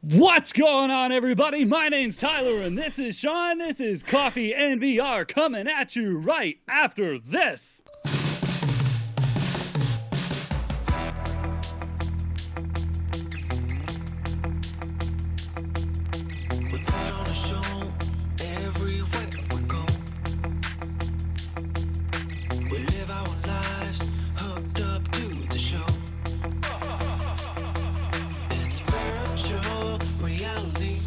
What's going on, everybody? My name's Tyler, and this is Sean. This is Coffee and VR coming at you right after this. We put on a show everywhere we go. We live our lives hooked up to the show. It's virtual reality,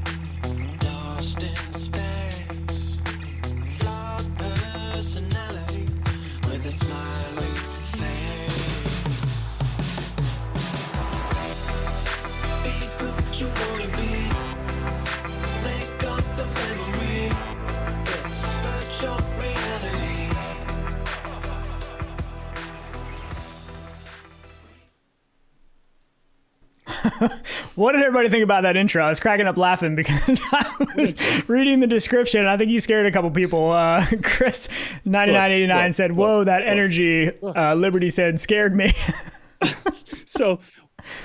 lost in space. Flawed personality with a smiley face. Be who you wanna be. Make up the memory. It's virtual reality. What did everybody think about that intro? I was cracking up laughing because I was reading the description. I think you scared a couple people. Chris 9989 said, "Whoa, that energy." Liberty said, "Scared me." So,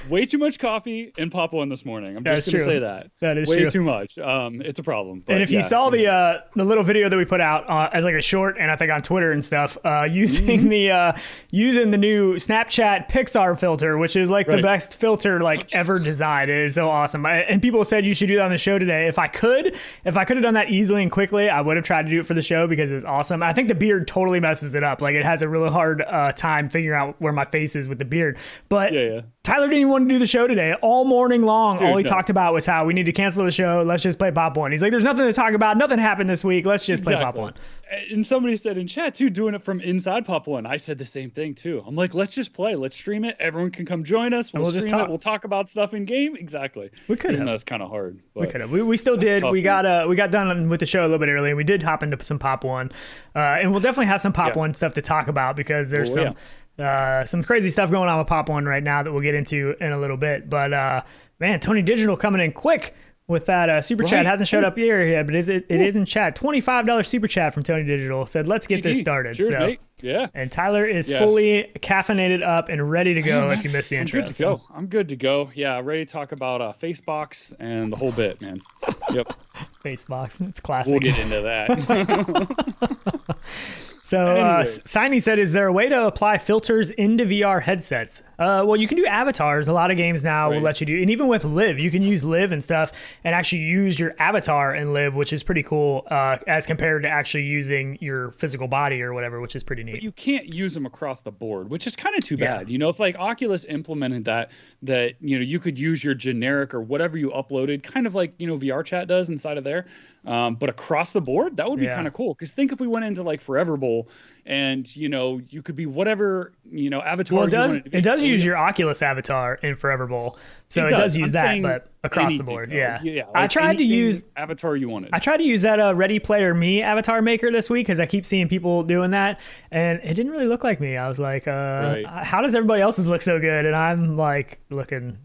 way too much coffee and Pop One this morning. I'm just going to say that. That is way true. too much. It's a problem. And if you saw the little video that we put out as like a short, and I think on Twitter and stuff, using the new Snapchat Pixar filter, which is like the best filter like ever designed. It is so awesome. And people said you should do that on the show today. If I could have done that easily and quickly, I would have tried to do it for the show because it was awesome. I think the beard totally messes it up. Like it has a really hard time figuring out where my face is with the beard. But Tyler didn't even want to do the show today. All morning long, all he talked about was how we need to cancel the show. Let's just play Pop One. He's like, there's nothing to talk about. Nothing happened this week. Let's just play Pop One. And somebody said in chat, too, doing it from inside Pop One. I said the same thing, too. I'm like, let's just play. Let's stream it. Everyone can come join us. We'll stream it. We'll talk about stuff in game. Exactly. We could have. That's kind of hard. We could have. We still did. We got done with the show a little bit early. We did hop into some Pop One. And we'll definitely have some Pop One stuff to talk about because there's some crazy stuff going on with Pop One right now that we'll get into in a little bit. But man, Tony Digital coming in quick with that super chat. Hasn't showed up here yet, but it is in chat. $25 super chat from Tony Digital said, "Let's get this started." Cheers, mate. Yeah. And Tyler is fully caffeinated up and ready to go. If you missed the intro, I'm good to go. Yeah, ready to talk about Facebox and the whole bit, man. Yep. Facebox, it's classic. We'll get into that. So Signy said, "Is there a way to apply filters into VR headsets?" Well, you can do avatars. A lot of games now will let you do, and even with Live, you can use Live and stuff and actually use your avatar in Live, which is pretty cool as compared to actually using your physical body or whatever, which is pretty neat. But you can't use them across the board, which is kind of too bad. You know, if like Oculus implemented that you know you could use your generic or whatever you uploaded, kind of like VR chat does inside of there. But across the board, that would be kind of cool. Because think if we went into like Forever Bowl and, you could be whatever, avatar. Well, it does use your Oculus avatar in Forever Bowl. So it does use that, but across the board. Yeah. Like I tried to use avatar you wanted. I tried to use that Ready Player Me avatar maker this week because I keep seeing people doing that. And it didn't really look like me. I was like, how does everybody else's look so good? And I'm like looking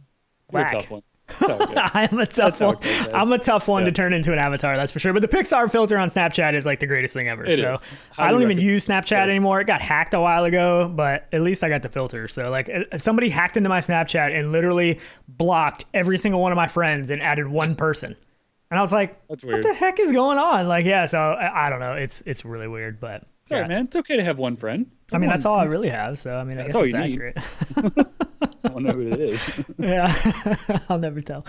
whack. Tough one. I'm a tough one. I'm a tough one to turn into an avatar, that's for sure. But the Pixar filter on Snapchat is like the greatest thing ever. I don't even use Snapchat anymore. It got hacked a while ago, but at least I got the filter. So like if somebody hacked into my Snapchat and literally blocked every single one of my friends and added one person. And I was like, what the heck is going on? Like, so I don't know. It's really weird, but all right, man. It's okay to have one friend. I mean, that's all I really have. So, I mean, I guess it's accurate. I don't know who it is. I'll never tell.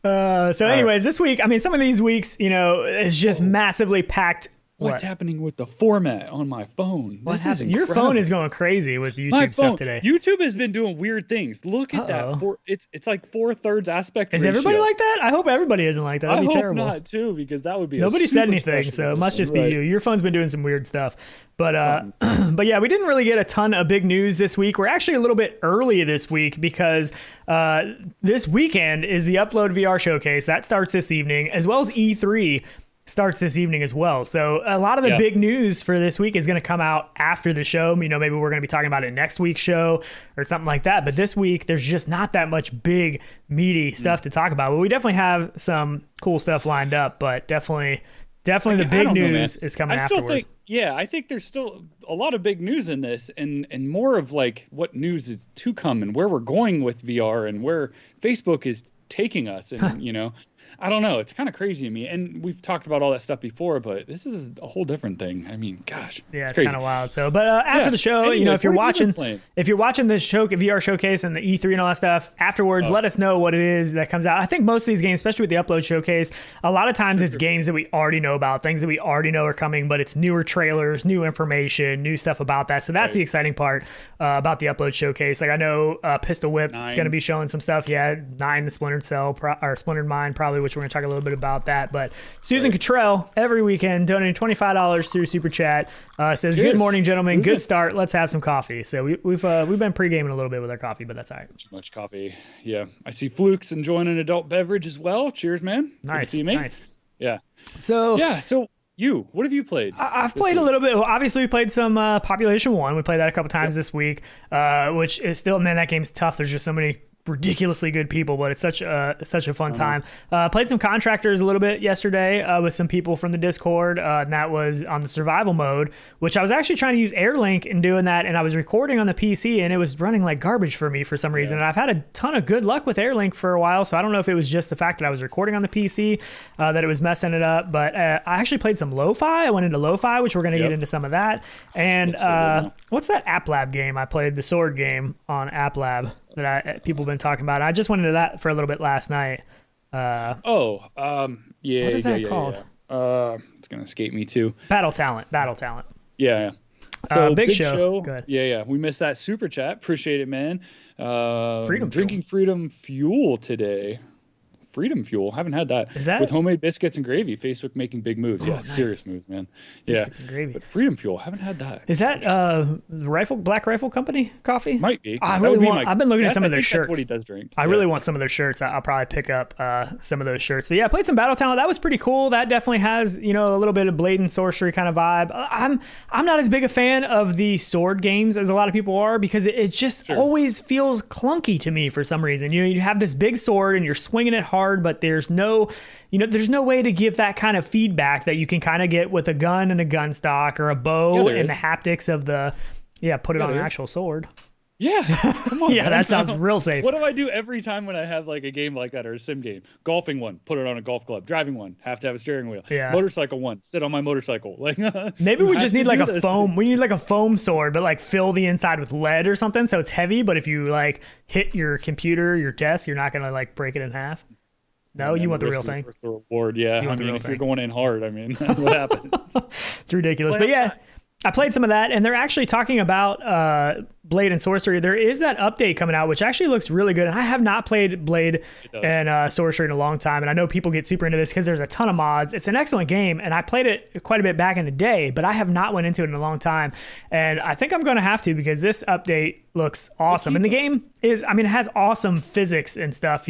Anyways, this week, I mean, some of these weeks, is just massively packed. What's happening with the format on my phone? What happened? Your phone is going crazy with YouTube stuff today. YouTube has been doing weird things. Look at that. It's like 4/3 aspect ratio. Is everybody like that? I hope everybody isn't like that. That'd be terrible. I hope not, too, because that would be Nobody said anything, so it must just be you. Your phone's been doing some weird stuff. But but yeah, we didn't really get a ton of big news this week. We're actually a little bit early this week because this weekend is the Upload VR Showcase. That starts this evening, as well as E3 starts this evening as well. So a lot of the big news for this week is going to come out after the show. Maybe we're going to be talking about it next week's show or something like that. But this week, there's just not that much big, meaty stuff to talk about. But we definitely have some cool stuff lined up. But definitely the big news is coming afterwards. I think there's still a lot of big news in this, and more of like what news is to come and where we're going with VR and where Facebook is taking us, and I don't know. It's kind of crazy to me. And we've talked about all that stuff before, but this is a whole different thing. I mean, gosh. Yeah, it's kind of wild. So, but after the show, anyways, if you're watching this VR showcase and the E3 and all that stuff, afterwards, let us know what it is that comes out. I think most of these games, especially with the upload showcase, a lot of times it's games that we already know about, things that we already know are coming, but it's newer trailers, new information, new stuff about that. So that's the exciting part about the upload showcase. Like I know Pistol Whip is going to be showing some stuff. Yeah, 9, the Splintered or Splintered Mind, probably, which we're going to talk a little bit about that. But Susan Cottrell every weekend donating $25 through Super Chat says, "Good morning, gentlemen. Good start. Let's have some coffee." So we've been pre-gaming a little bit with our coffee, but that's all right. Too much coffee. Yeah, I see Fluke's enjoying an adult beverage as well. Cheers, man. Nice. Good to see me. Nice. Yeah. So what have you played? I've played a little bit. Well, obviously, we played some Population 1. We played that a couple times this week, which is still, man, that game's tough. There's just so many ridiculously good people, but it's such a fun time. Played some Contractors a little bit yesterday with some people from the Discord, and that was on the survival mode, which I was actually trying to use Airlink and doing that, and I was recording on the PC, and it was running like garbage for me for some reason. And I've had a ton of good luck with Airlink for a while, so I don't know if it was just the fact that I was recording on the PC that it was messing it up, but I actually played some Lo-Fi. I went into Lo-Fi, which we're going to get into some of that. And what's that App Lab game I played, the sword game on App Lab that people have been talking about? I just went into that for a little bit last night. Yeah. What is that called? It's gonna escape me too. Battle Talent. Yeah. So big show. Good. Yeah. We missed that super chat. Appreciate it, man. Freedom drinking Fuel. Freedom Fuel today. Freedom Fuel. Haven't had that. Is that with homemade biscuits and gravy? Facebook making big moves. Yeah, nice. Serious moves, man. Biscuits and gravy. But Freedom Fuel. Haven't had that. Is that the Black Rifle Company coffee? Might be. I've been looking at some of their shirts. That's what he does drink. I really want some of their shirts. I'll probably pick up some of those shirts. But yeah, I played some Battle Talent. That was pretty cool. That definitely has a little bit of Blade and Sorcery kind of vibe. I'm not as big a fan of the sword games as a lot of people are, because it just always feels clunky to me for some reason. You have this big sword and you're swinging it hard, but there's no way to give that kind of feedback that you can kind of get with a gun and a gun stock or a bow and the haptics of put it on an actual sword. Yeah, come on. Yeah, man. That sounds real safe. What do I do every time when I have like a game like that or a sim game? Golfing one, put it on a golf club. Driving one, have to have a steering wheel. Yeah. Motorcycle one, sit on my motorcycle. Like maybe we just need like a foam. We need like a foam sword, but like fill the inside with lead or something, so it's heavy. But if you like hit your computer, your desk, you're not gonna like break it in half. No, you want the real thing. The reward, yeah. I mean, if you're going in hard, I mean, that's what happens. It's ridiculous. But yeah, I played some of that, and they're actually talking about Blade and Sorcery. There is that update coming out, which actually looks really good. And I have not played Blade and Sorcery in a long time, and I know people get super into this because there's a ton of mods. It's an excellent game, and I played it quite a bit back in the day, but I have not went into it in a long time. And I think I'm going to have to, because this update looks awesome. And the game is, it has awesome physics and stuff,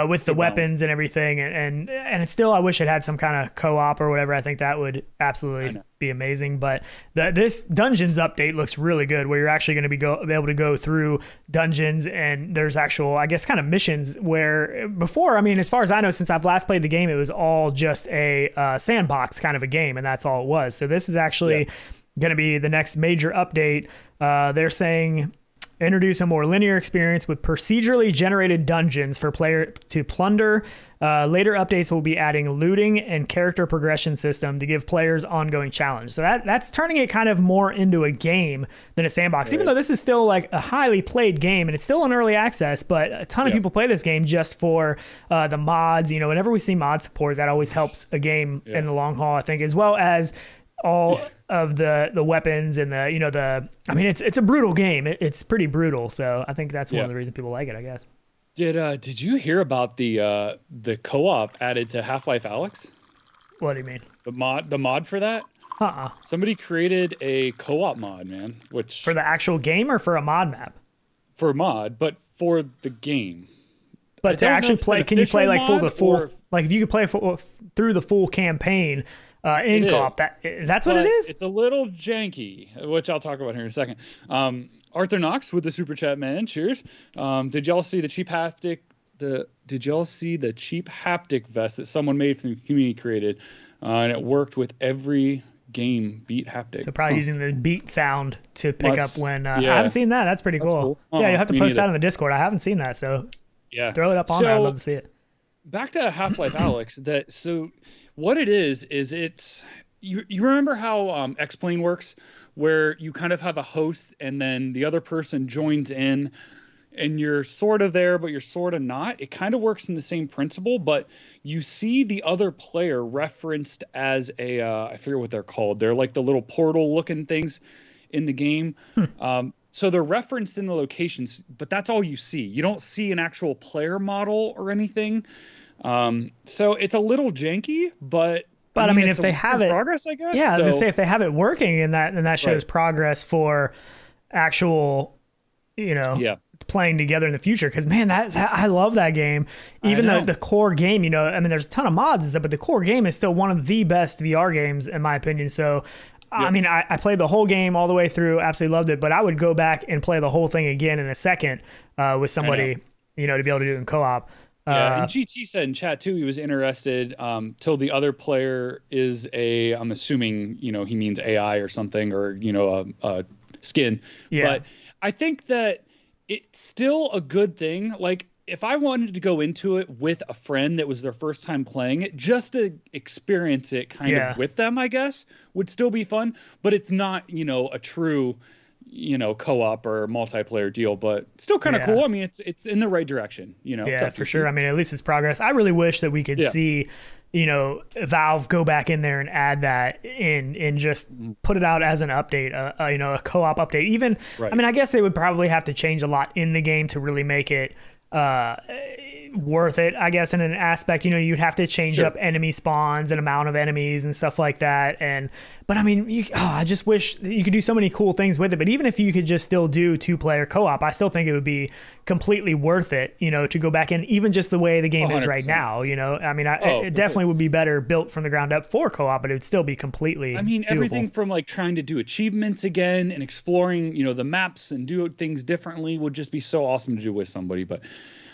with the weapons and everything, and it's still, I wish it had some kind of co-op or whatever. I think that would absolutely be amazing. But this Dungeons update looks really good, where you're actually going to be able to go through dungeons, and there's actual, I guess, kind of missions where before, as far as I know, since I've last played the game, it was all just a sandbox kind of a game, and that's all it was. So this is actually going to be the next major update. They're saying introduce a more linear experience with procedurally generated dungeons for player to plunder. Later updates will be adding looting and character progression system to give players ongoing challenge. So that's turning it kind of more into a game than a sandbox, even though this is still like a highly played game and it's still in early access, but a ton of people play this game just for the mods. Whenever we see mod support, that always helps a game in the long haul, I think, as well as all of the weapons and it's a brutal game. It's pretty brutal. So I think that's one of the reasons people like it, I guess. Did you hear about the co-op added to Half-Life Alyx? What do you mean? The mod for that? Somebody created a co-op mod, man. Which for the actual game or for a mod map? For a mod, but for the game. But to actually play, can you play like like if you could play through the full campaign in co-op? That's what it is? It's a little janky, which I'll talk about here in a second. Arthur Knox with the super chat, man. Cheers. Did y'all see the cheap haptic vest that someone made from the community created? And it worked with every game beat haptic. So probably using the beat sound to pick up when I haven't seen that. That's pretty cool. Yeah, you'll have to post that in the Discord. I haven't seen that, so Yeah. Throw it up on there. I'd love to see it. Back to Half-Life Alex, so what it is it's you remember how X-Plane works, where you kind of have a host and then the other person joins in and you're sort of there, but you're sort of not. It kind of works in the same principle, but you see the other player referenced as a, I forget what they're called. They're like the little portal looking things in the game. So they're referenced in the locations, but that's all you see. You don't see an actual player model or anything. So it's a little janky, but I mean, if they have it, progress, I guess. Yeah, I was gonna say, if they have it working, and that shows progress for actual, playing together in the future. Because man, that I love that game. Even the core game, I mean, there's a ton of mods and stuff, but the core game is still one of the best VR games in my opinion. So. Yep. I mean, I played the whole game all the way through, absolutely loved it, but I would go back and play the whole thing again in a second with somebody, to be able to do it in co-op. Yeah, and GT said in chat too, he was interested till the other player is I'm assuming, he means AI or something, or, a skin. Yeah. But I think that it's still a good thing. Like, if I wanted to go into it with a friend that was their first time playing it, just to experience it kind of with them, I guess, would still be fun. But it's not, a true, co-op or multiplayer deal, but still kind of cool. I mean, it's in the right direction, Yeah, for sure. I mean, at least it's progress. I really wish that we could see, Valve go back in there and add that in and just put it out as an update, a co-op update. Even, I mean, I guess they would probably have to change a lot in the game to really make it worth it, I guess, in an aspect. You'd have to change up enemy spawns and amount of enemies and stuff like that. But I mean, I just wish you could do so many cool things with it. But even if you could just still do 2-player co-op, I still think it would be completely worth it, to go back in, even just the way the game 100%. Is right now. I mean, it definitely would be better built from the ground up for co-op, but it would still be completely doable. Everything from like trying to do achievements again and exploring, the maps and do things differently would just be so awesome to do with somebody. But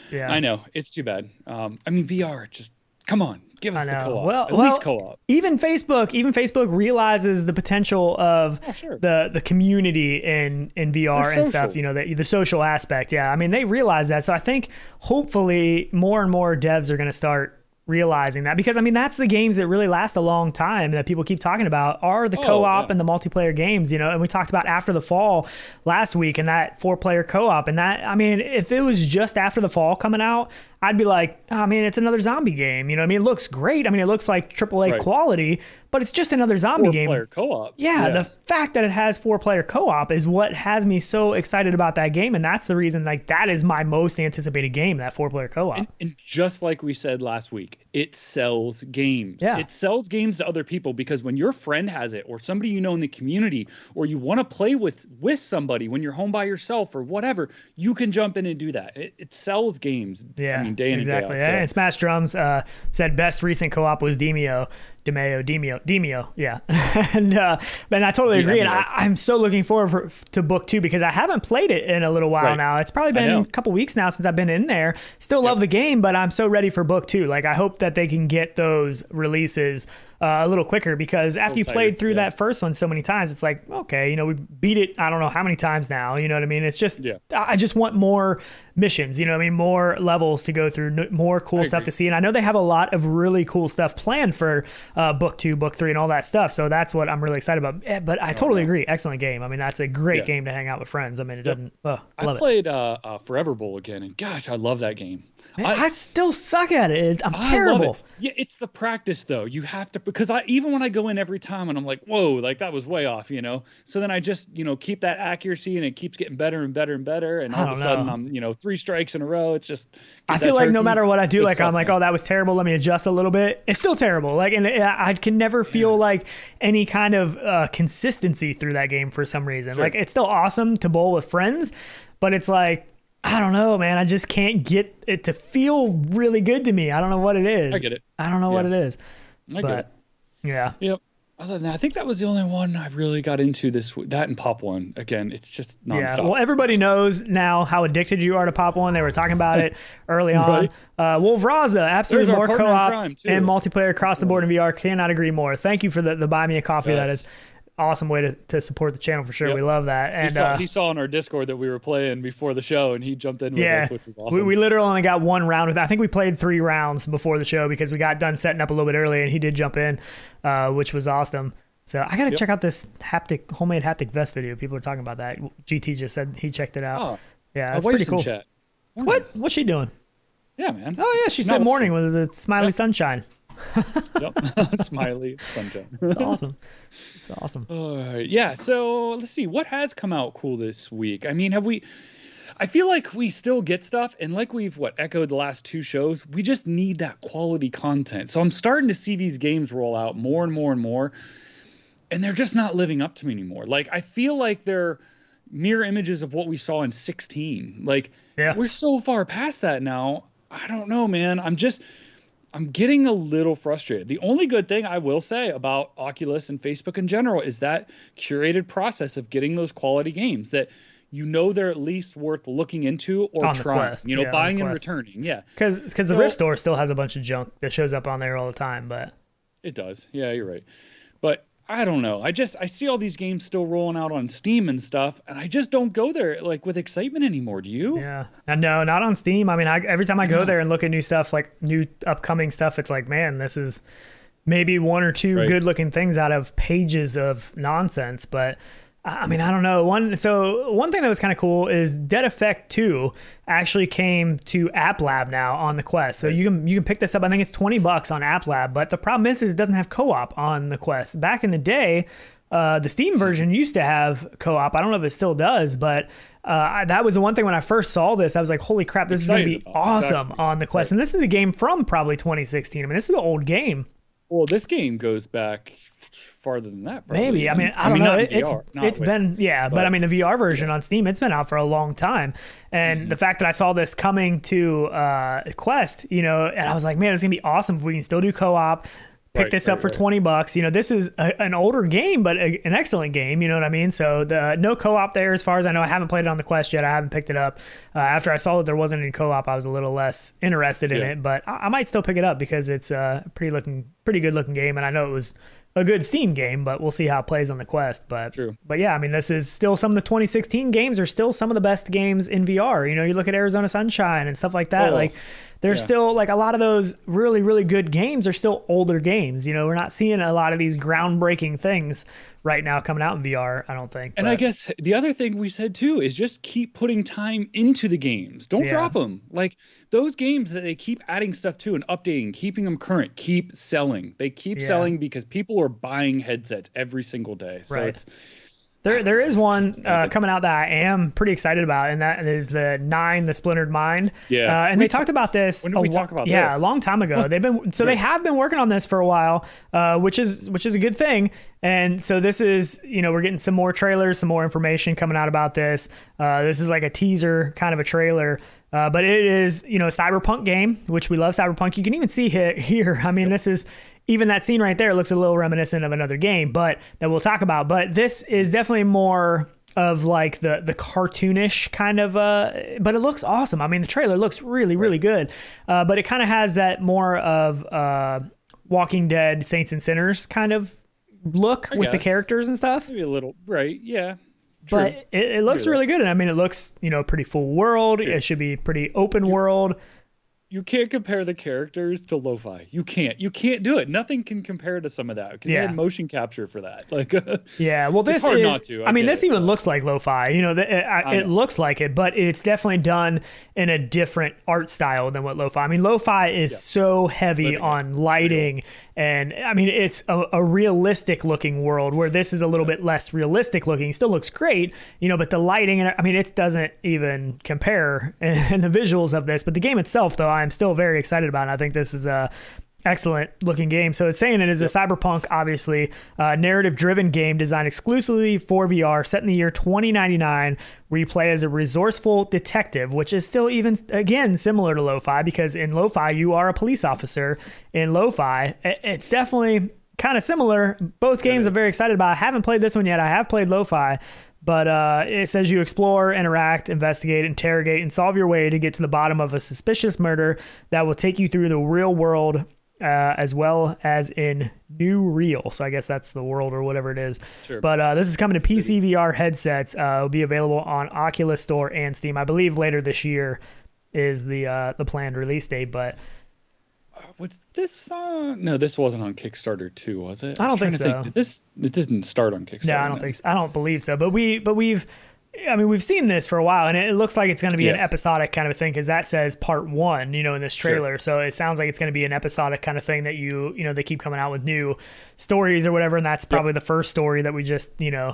yeah, I know it's too bad. I mean, VR, just come on, give us the co-op. At least co-op. Even Facebook realizes the potential of the community in VR and stuff. The social aspect. Yeah, I mean, they realize that. So I think hopefully more and more devs are going to start realizing that, because I mean, that's the games that really last a long time that people keep talking about are the co-op and the multiplayer games, and we talked about After the Fall last week and that 4-player co-op, and that, I mean, if it was just After the Fall coming out, I'd be like, I mean, it's another zombie game. I mean, it looks great. I mean, it looks like AAA quality, but it's just another zombie game. 4-player co-op. Yeah, the fact that it has 4-player co-op is what has me so excited about that game, and that's the reason, like, that is my most anticipated game, that 4-player co-op. And just like we said last week, it sells games. Yeah. It sells games to other people, because when your friend has it, or somebody in the community, or you want to play with somebody when you're home by yourself or whatever, you can jump in and do that. It sells games. Yeah. I mean, day in and day out. And Smash Drums said best recent co-op was Demio, yeah. and I totally agree. And I'm so looking forward to book 2, because I haven't played it in a little while now. It's probably been a couple weeks now since I've been in there. Still love the game, but I'm so ready for book 2. Like, I hope that they can get those releases a little quicker, because after you played through that first one so many times, it's like, okay, we beat it I don't know how many times now, you know what I mean? It's just I just want more missions, more levels to go through, more cool stuff to see. And I know they have a lot of really cool stuff planned for book 2, book 3, and all that stuff, so that's what I'm really excited about. But I totally agree, excellent game. I mean, that's a great game to hang out with friends. I mean, it doesn't I played Forever Bowl again, and gosh, I love that game. Man, I still suck at it. I'm terrible. Yeah, it's the practice though. You have to, because even when I go in every time and I'm like, whoa, like that was way off, So then I just, keep that accuracy, and it keeps getting better and better and better. And all of a sudden I'm, 3 strikes in a row. It's just, I feel like no matter what I do, like I'm like, oh, that was terrible. Let me adjust a little bit. It's still terrible. Like, and I can never feel like any kind of consistency through that game for some reason. Like, it's still awesome to bowl with friends, but it's like, I don't know, man. I just can't get it to feel really good to me. I don't know what it is. I get it. I don't know what it is. I get it. Yeah. Yep. Other than that, I think that was the only one I really got into that and Pop One. Again, it's just nonstop. Yeah. Well, everybody knows now how addicted you are to Pop One. They were talking about it early on. Wolvraza, absolutely more co-op and multiplayer across the board in VR. Cannot agree more. Thank you for the buy me a coffee. That is awesome way to support the channel for sure. Yep. We love that. And he saw on our Discord that we were playing before the show, and he jumped in with us, which was awesome. We literally only got one round with. I think we played 3 rounds before the show because we got done setting up a little bit early, and he did jump in, which was awesome. So I got to check out this homemade haptic vest video. People are talking about that. GT just said he checked it out. Oh, yeah, that's pretty cool. Chat. What's she doing? Yeah, man. Oh yeah, she said morning with the smiley sunshine. Yep. Smiley sunshine. It's awesome. It's awesome. Yeah. So let's see what has come out cool this week. I mean, I feel like we still get stuff, and like we've echoed the last 2 shows, we just need that quality content. So I'm starting to see these games roll out more and more and more, and they're just not living up to me anymore. Like, I feel like they're mirror images of what we saw in 16. Like, we're so far past that now. I don't know, man. I'm getting a little frustrated. The only good thing I will say about Oculus and Facebook in general is that curated process of getting those quality games that they're at least worth looking into or on trying. Quest. Buying and returning. Yeah. Because the Rift Store still has a bunch of junk that shows up on there all the time, but it does. Yeah, you're right. But I don't know. I see all these games still rolling out on Steam and stuff, and I just don't go there with excitement anymore. Do you? Yeah. No, not on Steam. I mean, every time I go there and look at new stuff, like new upcoming stuff, it's like, man, this is maybe 1 or 2 good looking things out of pages of nonsense. But I mean, I don't know. One thing that was kind of cool is Dead Effect 2 actually came to App Lab now on the Quest. So you can pick this up. I think it's $20 on App Lab, but the problem is it doesn't have co-op on the Quest. Back in the day, the Steam version used to have co-op. I don't know if it still does, but that was the one thing when I first saw this, I was like, holy crap, this is going to be awesome on the Quest. And this is a game from probably 2016. I mean, this is an old game. Well, this game goes back farther than that, probably. Maybe. I mean, I don't know. It's been, but I mean, the VR version on Steam, it's been out for a long time. And the fact that I saw this coming to Quest, and I was like, man, it's gonna be awesome if we can still do co-op. Pick this up for $20. This is an older game, but an excellent game. You know what I mean? So the no co-op there, as far as I know. I haven't played it on the Quest yet. I haven't picked it up. After I saw that there wasn't any co-op, I was a little less interested in it. But I might still pick it up because it's a pretty good looking game, and I know it was a good Steam game, but we'll see how it plays on the Quest. But yeah, I mean, this is still some of the 2016 games are still some of the best games in VR. You look at Arizona Sunshine and stuff like that. There's still a lot of those really, really good games are still older games. We're not seeing a lot of these groundbreaking things right now coming out in VR, I don't think. And I guess the other thing we said too is just keep putting time into the games. Don't drop them. Like those games that they keep adding stuff to and updating, keeping them current, keep selling. They keep selling because people are buying headsets every single day. So it's There is one coming out that I am pretty excited about, and that is the 9, the Splintered Mind. Yeah. And they talked about this. When did we talk about this? Yeah, a long time ago. They have been working on this for a while, which is a good thing. And so this is, we're getting some more trailers, some more information coming out about this. This is like a teaser, kind of a trailer. But it is, a Cyberpunk game, which we love Cyberpunk. You can even see here. I mean, this is even that scene right there looks a little reminiscent of another game, but that we'll talk about. But this is definitely more of like the cartoonish kind of, but it looks awesome. I mean, the trailer looks really, really good. But it kind of has that more of Walking Dead, Saints and Sinners kind of look with the characters and stuff. Maybe a little, yeah. True. But it looks really good. And I mean, it looks, pretty full world. It should be pretty open world. You can't compare the characters to lo-fi. You can't do it. Nothing can compare to some of that because they had motion capture for that. Well, this it's hard is not to. I mean, this even looks like lo-fi. It looks like it, but it's definitely done in a different art style than what lo-fi. I mean, lo-fi is so heavy on lighting, and I mean, it's a realistic looking world where this is a little bit less realistic looking. It still looks great, but the lighting and I mean, it doesn't even compare in the visuals of this. But the game itself, though, I'm still very excited about, and I think this is a excellent looking game. So it's saying it is a cyberpunk, obviously, narrative driven game designed exclusively for VR, set in the year 2099, where you play as a resourceful detective, which is still even, again, similar to lo-fi, because in lo-fi, you are a police officer. In lo-fi, it's definitely kind of similar. Both games I'm very excited about. I haven't played this one yet. I have played lo-fi. But it says you explore, interact, investigate, interrogate, and solve your way to get to the bottom of a suspicious murder that will take you through the real world as well as in New Real. So I guess that's the world or whatever it is. Sure. But this is coming to PC VR headsets. It'll be available on Oculus Store and Steam. I believe later this year is the planned release date. But what's this? No, this wasn't on Kickstarter too, was it? I don't think so. It didn't start on Kickstarter. No, I don't think so. I don't believe so. But we've seen this for a while, and it looks like it's going to be an episodic kind of a thing, because that says part 1, in this trailer. Sure. So it sounds like it's going to be an episodic kind of thing that they keep coming out with new stories or whatever, and that's probably the first story that we just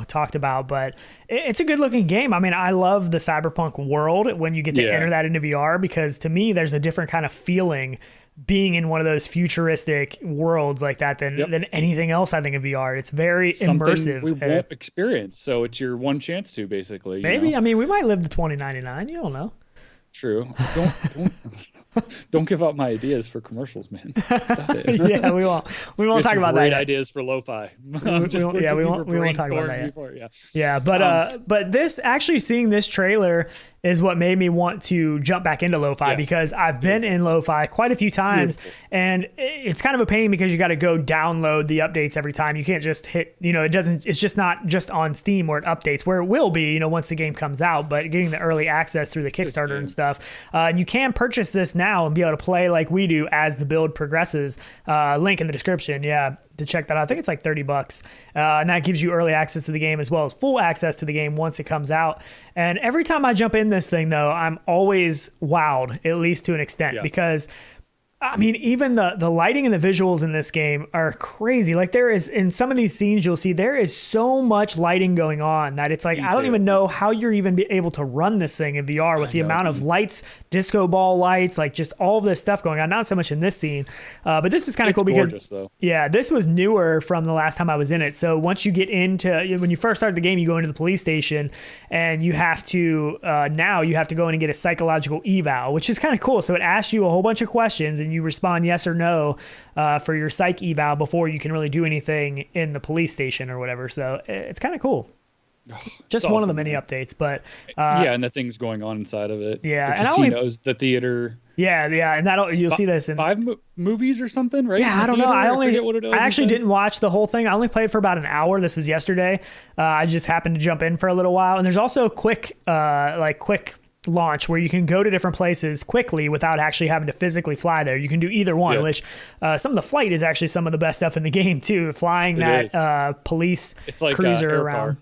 talked about. But it's a good looking game. I mean, I love the Cyberpunk world when you get to enter that into VR, because to me there's a different kind of feeling being in one of those futuristic worlds like that than anything else. I think of VR, it's very immersive. We won't experience, so it's your one chance to basically. Maybe I mean, we might live to 2099. You don't know. True. Don't give up my ideas for commercials, man. Yeah, we won't talk about that. Great ideas for lo-fi. We won't talk about that yet. But this, actually seeing this trailer is what made me want to jump back into lo-fi, because I've been in lo-fi quite a few times. Beautiful. And it's kind of a pain because you got to go download the updates every time. You can't just hit, it's just not just on Steam where it updates, where it will be, once the game comes out, but getting the early access through the Kickstarter and stuff. And you can purchase this now and be able to play like we do as the build progresses. Link in the description. Yeah. To check that out. I think it's like $30. And that gives you early access to the game as well as full access to the game once it comes out. And every time I jump in this thing, though, I'm always wowed, at least to an extent, because I mean, even the lighting and the visuals in this game are crazy. Like, there is, in some of these scenes you'll see, there is so much lighting going on that it's like, I don't even know how you're even be able to run this thing in VR with the amount of lights, disco ball lights, like just all this stuff going on. Not so much in this scene, but this is kind of cool because, this was newer from the last time I was in it. So once you get into, when you first start the game, you go into the police station and you have to, now you have to go in and get a psychological eval, which is kind of cool. So it asks you a whole bunch of questions and you respond yes or no for your psych eval before you can really do anything in the police station or whatever. So it's kind of cool. Just one of the many updates, but and the things going on inside of it. Yeah, the casinos, the theater. Yeah, and you'll see this in 5 movies or something, right? Yeah, I don't know. I actually didn't watch the whole thing. I only played for about an hour. This was yesterday. I just happened to jump in for a little while, and there's also quick launch where you can go to different places quickly without actually having to physically fly there. You can do either one, which some of the flight is actually some of the best stuff in the game too. Flying that police cruiser around.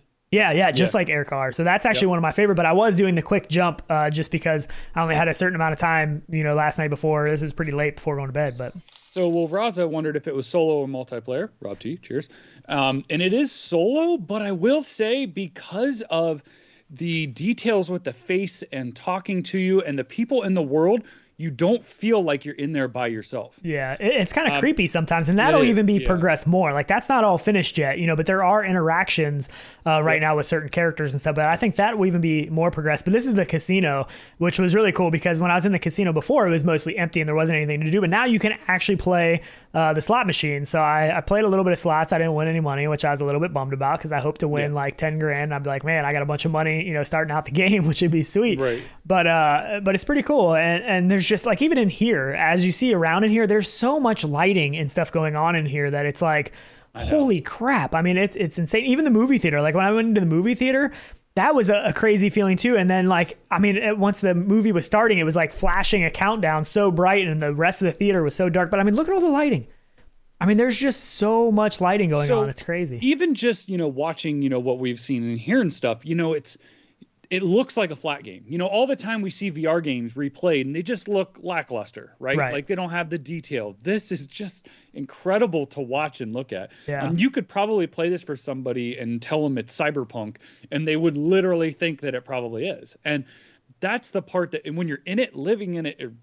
Just like air car. So that's actually one of my favorite, but I was doing the quick jump just because I only had a certain amount of time, last night before. This is pretty late before going to bed, but. So, Raza wondered if it was solo or multiplayer. Rob T, cheers. And it is solo, but I will say, because of the details with the face and talking to you and the people in the world, you don't feel like you're in there by yourself. Yeah, it's kind of creepy sometimes, and that'll even be progressed more. Like, that's not all finished yet, but there are interactions right now with certain characters and stuff, but I think that will even be more progressed. But this is the casino, which was really cool, because when I was in the casino before, it was mostly empty and there wasn't anything to do, but now you can actually play the slot machine. So I played a little bit of slots. I didn't win any money, which I was a little bit bummed about, because I hoped to win like 10 grand. I'd be like, man, I got a bunch of money, starting out the game, which would be sweet. Right. But it's pretty cool. And there's just like, even in here, as you see around in here, there's so much lighting and stuff going on in here that it's like, holy crap. I mean, it's insane. Even the movie theater, like when I went into the movie theater, that was a crazy feeling too. And then once the movie was starting, it was like flashing a countdown so bright and the rest of the theater was so dark. But I mean, look at all the lighting. I mean, there's just so much lighting going on. It's crazy. Even just, watching, what we've seen and hearing stuff, it looks like a flat game. All the time we see VR games replayed and they just look lackluster, right? Like they don't have the detail. This is just incredible to watch and look at. Yeah. You could probably play this for somebody and tell them it's Cyberpunk, and they would literally think that it probably is. And that's the part that, and when you're in it, living in it, or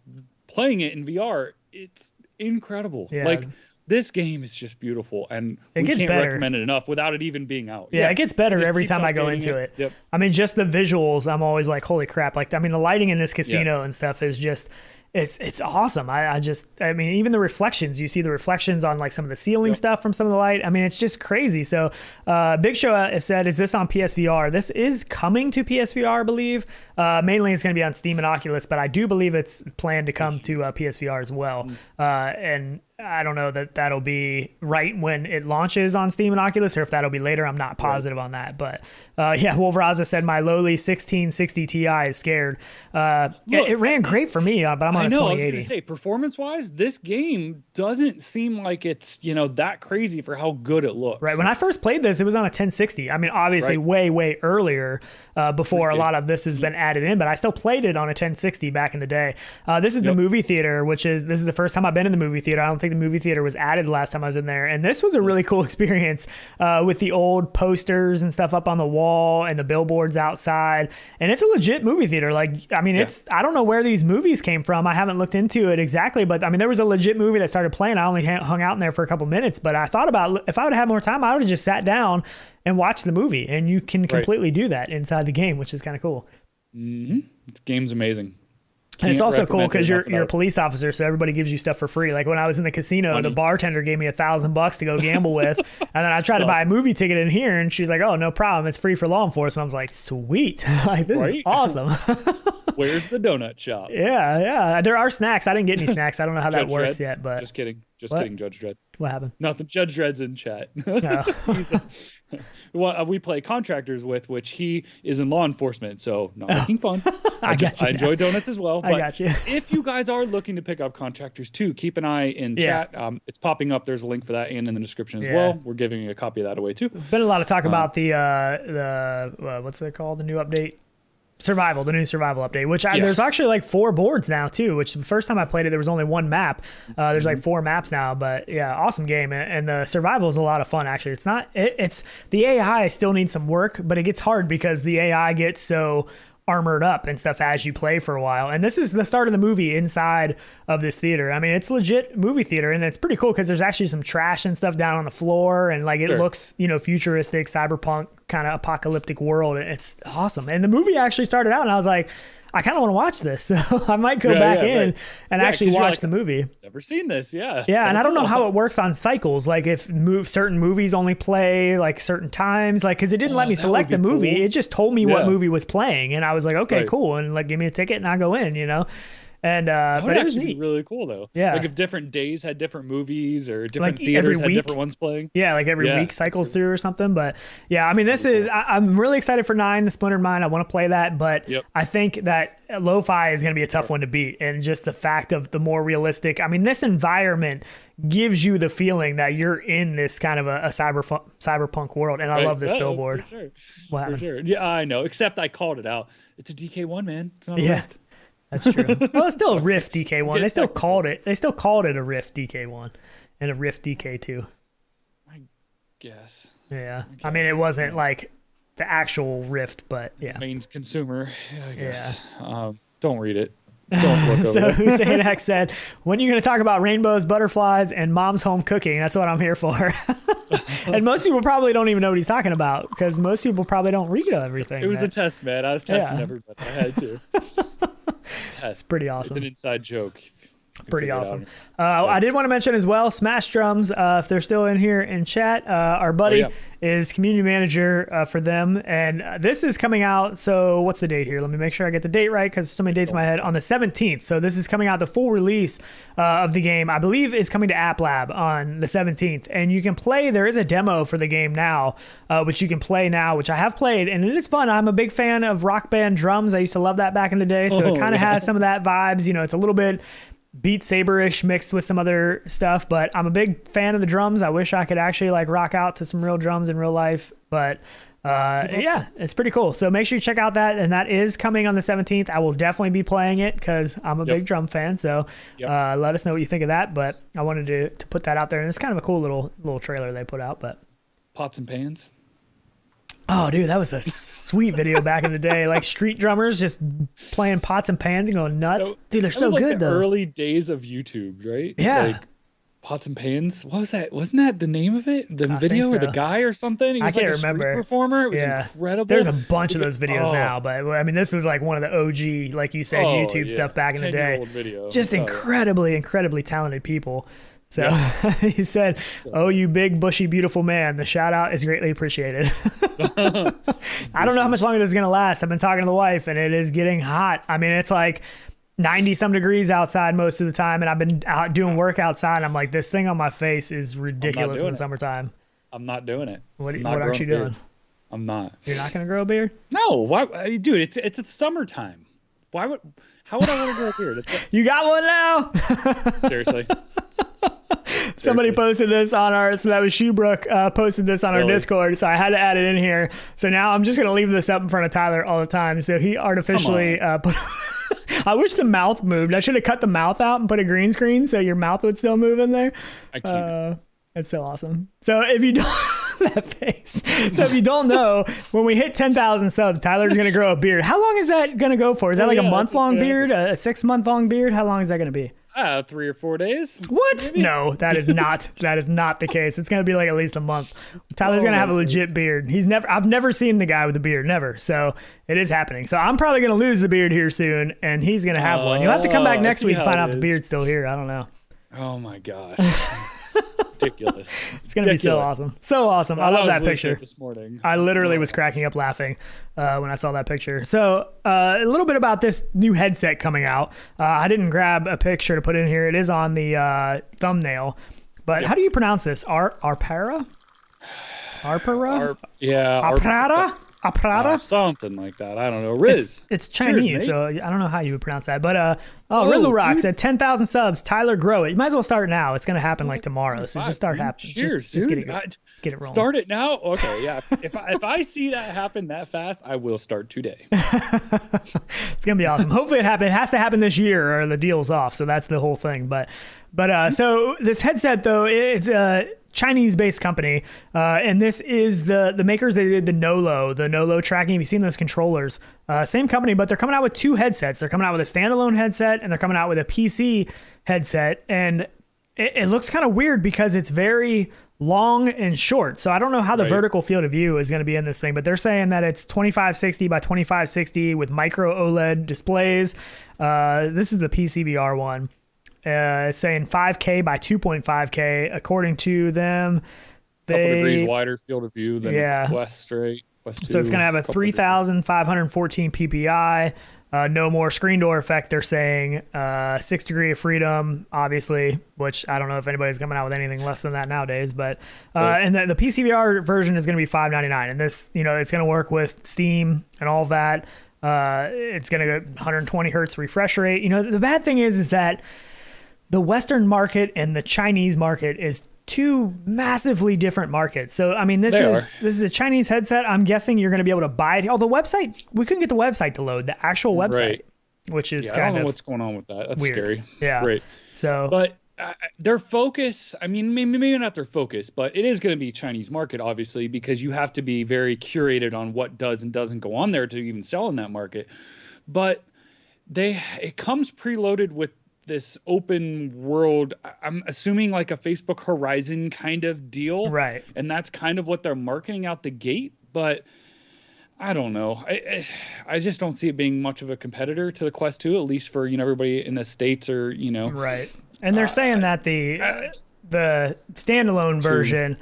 playing it in VR, it's incredible. Yeah. Like, this game is just beautiful, and we can't recommend it enough without it even being out. Yeah, it gets better every time I go into it. Yep. I mean, just the visuals, I'm always like, holy crap. Like, I mean, the lighting in this casino and stuff is just, it's awesome. I mean, even the reflections, you see the reflections on like some of the ceiling stuff from some of the light. I mean, it's just crazy. So Big Show said, is this on PSVR? This is coming to PSVR, I believe. Mainly it's going to be on Steam and Oculus, but I do believe it's planned to come to PSVR as well. And I don't know that that'll be right when it launches on Steam and Oculus, or if that'll be later. I'm not positive on that. But yeah, Wolveraza said my lowly 1660 Ti is scared. It ran great for me, but I'm on a 2080. I was going to say, performance-wise, this game doesn't seem like it's, that crazy for how good it looks. Right. When I first played this, it was on a 1060. I mean, obviously way earlier before a lot of this has been added in, but I still played it on a 1060 back in the day. This is the movie theater, this is the first time I've been in the movie theater. I don't think the movie theater was added last time I was in there. And this was a really cool experience with the old posters and stuff up on the wall and the billboards outside. And it's a legit movie theater. Like, I mean, I don't know where these movies came from. I haven't looked into it exactly, but I mean, there was a legit movie that started playing. I only hung out in there for a couple minutes, but I thought about if I would have had more time, I would have just sat down and watched the movie. And you can completely do that inside the game, which is kind of cool. Mm-hmm. The game's amazing. And it's also cool because you're a police officer, so everybody gives you stuff for free. Like when I was in the casino, the bartender gave me $1,000 to go gamble with, and then I tried to buy a movie ticket in here, and she's like, "Oh, no problem, it's free for law enforcement." I was like, "Sweet, like this is awesome." Where's the donut shop? Yeah. There are snacks. I didn't get any snacks. I don't know how that works yet, but just kidding, kidding, Judge Dredd. What happened? Nothing. Judge Dredd's in chat. No. We play Contractors with, which he is in law enforcement, so not making fun. I enjoy donuts as well. But I got you. If you guys are looking to pick up Contractors too, keep an eye in chat. It's popping up. There's a link for that and in the description as well. We're giving a copy of that away too. Been a lot of talk about the what's it called? The new update. The new survival update, which there's actually like 4 boards now too, which the first time I played it, there was only 1 map. There's like 4 maps now, but yeah, awesome game. And the survival is a lot of fun. Actually, it's the AI still needs some work, but it gets hard because the AI gets so armored up and stuff as you play for a while. And this is the start of the movie inside of this theater. I mean, it's legit movie theater, and it's pretty cool because there's actually some trash and stuff down on the floor, and like it looks, futuristic, cyberpunk kind of apocalyptic world. It's awesome. And the movie actually started out, and I was like, I kind of want to watch this. So I might go back in and actually watch the movie. Never seen this. Yeah. Yeah. And I don't know how it works on cycles. Like if certain movies only play like certain times, like, cause it didn't let me select the movie. Cool. It just told me what movie was playing. And I was like, okay, cool. And like, give me a ticket and I'll go in, And but it was neat. Be really cool though. Yeah. Like if different days had different movies or different theaters had different ones playing. Yeah, like every week cycles through or something. But yeah, I mean, I'm really excited for 9, the Splintered Mind. I want to play that, but I think that lo-fi is going to be a tough one to beat. And just the fact of the more realistic, I mean, this environment gives you the feeling that you're in this kind of a cyberpunk world. And I love this billboard. For sure. Wow. For sure. Yeah, I know. Except I called it out. It's a DK1, man. It's not a Rift. That's true. Well, it's still a Rift DK1. They still called it a Rift DK1 and a Rift DK2. I guess. Yeah. I mean, it wasn't like the actual Rift, but yeah. Main consumer, I guess. Yeah. Don't read it. Don't look over So Hussein X said, when are you going to talk about rainbows, butterflies, and mom's home cooking? That's what I'm here for. And most people probably don't even know what he's talking about because most people probably don't read everything. It was a test, man. I was testing everybody. I had to. It's pretty awesome. It's an inside joke. Pretty awesome. I did want to mention as well, Smash Drums, if they're still in here in chat, our buddy is community manager for them. And this is coming out. So what's the date here? Let me make sure I get the date right because so many dates in my head. On the 17th. So this is coming out. The full release of the game, I believe, is coming to App Lab on the 17th. And you can play. There is a demo for the game now, which you can play now, which I have played. And it is fun. I'm a big fan of Rock Band drums. I used to love that back in the day. So it kind of has some of that vibes. It's a little bit Beat Saber-ish mixed with some other stuff, but I'm a big fan of the drums. I wish I could actually like rock out to some real drums in real life, but yeah, it's pretty cool. So make sure you check out that, and that is coming on the 17th. I will definitely be playing it because I'm a big drum fan, so let us know what you think of that, but I wanted to put that out there, and it's kind of a cool little trailer they put out. But Pots and Pans. Oh, dude, that was a sweet video back in the day. Like street drummers just playing pots and pans and going nuts. Dude, they're so good, though. Early days of YouTube, right? Yeah. Like Pots and Pans. What was that? Wasn't that the name of it? The video or the guy or something? He was I can't remember. Street performer. It was incredible. There's a bunch of those videos now, but I mean, this was like one of the OG, like you said, YouTube stuff back in the day. Video. Just incredibly talented people. So he said, "Oh, you big, bushy, beautiful man. The shout out is greatly appreciated." I don't know how much longer this is going to last. I've been talking to the wife and it is getting hot. I mean, it's like 90 some degrees outside most of the time, and I've been out doing work outside. I'm like, this thing on my face is ridiculous in the summertime. I'm not doing it. What aren't you doing? I'm not. You're not gonna grow a beard? No. Why, dude? It's summertime. How would I want to grow a beard? You got one now? Seriously. Somebody posted this on so that was Shoebrook posted this on our Discord, so I had to add it in here. So now I'm just going to leave this up in front of Tyler all the time. So he artificially put... I wish the mouth moved. I should have cut the mouth out and put a green screen so your mouth would still move in there. I can't. That's so awesome. So if you don't... that face. So if you don't know, when we hit 10,000 subs, Tyler's going to grow a beard. How long is that going to go for? Is that like a month-long beard, a 6-month-long beard? How long is that going to be? 3 or 4 days. What? Maybe? No, that is not the case. It's going to be like at least a month. Tyler's going to have a legit beard. I've never seen the guy with a beard, never. So it is happening. So I'm probably going to lose the beard here soon, and he's going to have one. You'll have to come back next week and find out if the beard's still here. I don't know. Oh my gosh. Ridiculous. It's going to be so awesome. So awesome. I love that picture. This morning. I literally was cracking up laughing when I saw that picture. So a little bit about this new headset coming out. I didn't grab a picture to put in here. It is on the thumbnail. But how do you pronounce this? Arpara? Arpara? Arpara? Aprada? Something like that. I don't know. Riz. It's Chinese, Cheers, so I don't know how you would pronounce that. But Rizzle Rock said 10,000 subs. Tyler, grow it. You might as well start now. It's going to happen like tomorrow. So just start happening. Cheers, just dude. Get it rolling. Start it now? Okay, yeah. If I see that happen that fast, I will start today. It's going to be awesome. Hopefully it happens. It has to happen this year or the deal's off. So that's the whole thing. But so this headset, though, it's a Chinese-based company, and this is the makers. They did the Nolo tracking. Have you seen those controllers? Same company, but they're coming out with 2 headsets. They're coming out with a standalone headset, and they're coming out with a PC headset. And it looks kind of weird because it's very long and short. So I don't know how the vertical field of view is going to be in this thing, but they're saying that it's 2560 by 2560 with micro OLED displays. This is the PCVR one. Saying 5K by 2.5K, according to them. Couple degrees wider field of view than Quest 2. So it's going to have a 3,514 PPI. No more screen door effect, they're saying. 6 degree of freedom, obviously, which I don't know if anybody's coming out with anything less than that nowadays. But and the PCVR version is going to be $599, and this, it's going to work with Steam and all of that. It's going to go 120 hertz refresh rate. The bad thing is that the Western market and the Chinese market is 2 massively different markets. So, I mean, this is a Chinese headset. I'm guessing you're going to be able to buy it. The website, we couldn't get the website to load, the actual website, which is kind of I don't know what's going on with that. That's weird. Scary. Yeah. Right. So, but their focus, I mean, maybe not their focus, but it is going to be Chinese market, obviously, because you have to be very curated on what does and doesn't go on there to even sell in that market. But it comes preloaded with this open world, I'm assuming like a Facebook Horizon kind of deal. Right. And that's kind of what they're marketing out the gate. But I don't know. I just don't see it being much of a competitor to the Quest 2, at least for, everybody in the States or, Right. And they're saying that the standalone version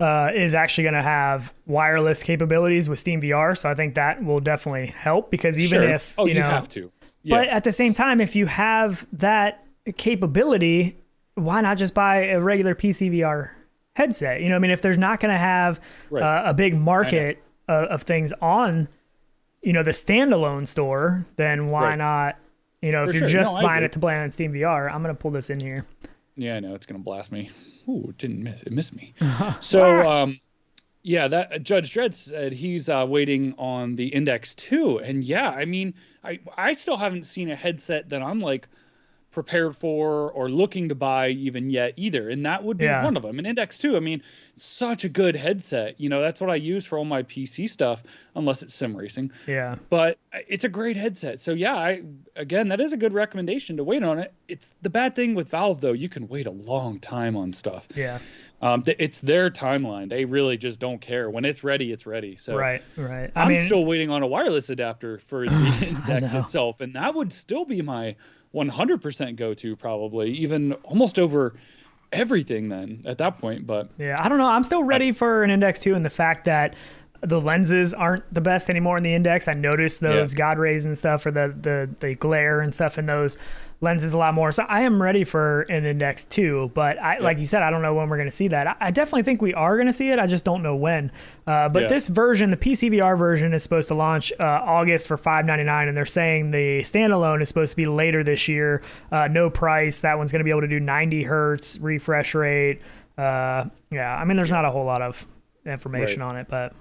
is actually going to have wireless capabilities with Steam VR. So I think that will definitely help, because even if, you have to. Yeah. But at the same time, if you have that capability, why not just buy a regular PCVR headset? If there's not going to have a big market of things on, the standalone store, then why not? If you're just buying it to play on Steam VR, I'm going to pull this in here. Yeah, I know it's going to blast me. Ooh, it missed me. So, that Judge Dredd said he's waiting on the Index 2. And I mean, I still haven't seen a headset that I'm like prepared for or looking to buy even yet either. And that would be one of them. An Index 2, I mean, such a good headset. That's what I use for all my PC stuff, unless it's sim racing. Yeah. But it's a great headset. So again, that is a good recommendation to wait on it. It's the bad thing with Valve, though. You can wait a long time on stuff. Yeah. It's their timeline. They really just don't care. When it's ready, it's ready. So right. I'm still waiting on a wireless adapter for the Index itself, and that would still be my 100% go-to, probably even almost over everything then at that point. But I don't know. I'm still ready for an Index 2, and the fact that the lenses aren't the best anymore in the Index. I noticed those God rays and stuff, or the glare and stuff in those lenses a lot more. So I am ready for an Index 2, but like you said, I don't know when we're going to see that. I definitely think we are going to see it. I just don't know when. But this version, the PCVR version, is supposed to launch August for $599, and they're saying the standalone is supposed to be later this year. No price. That one's going to be able to do 90 hertz refresh rate. I mean, there's not a whole lot of information on it, but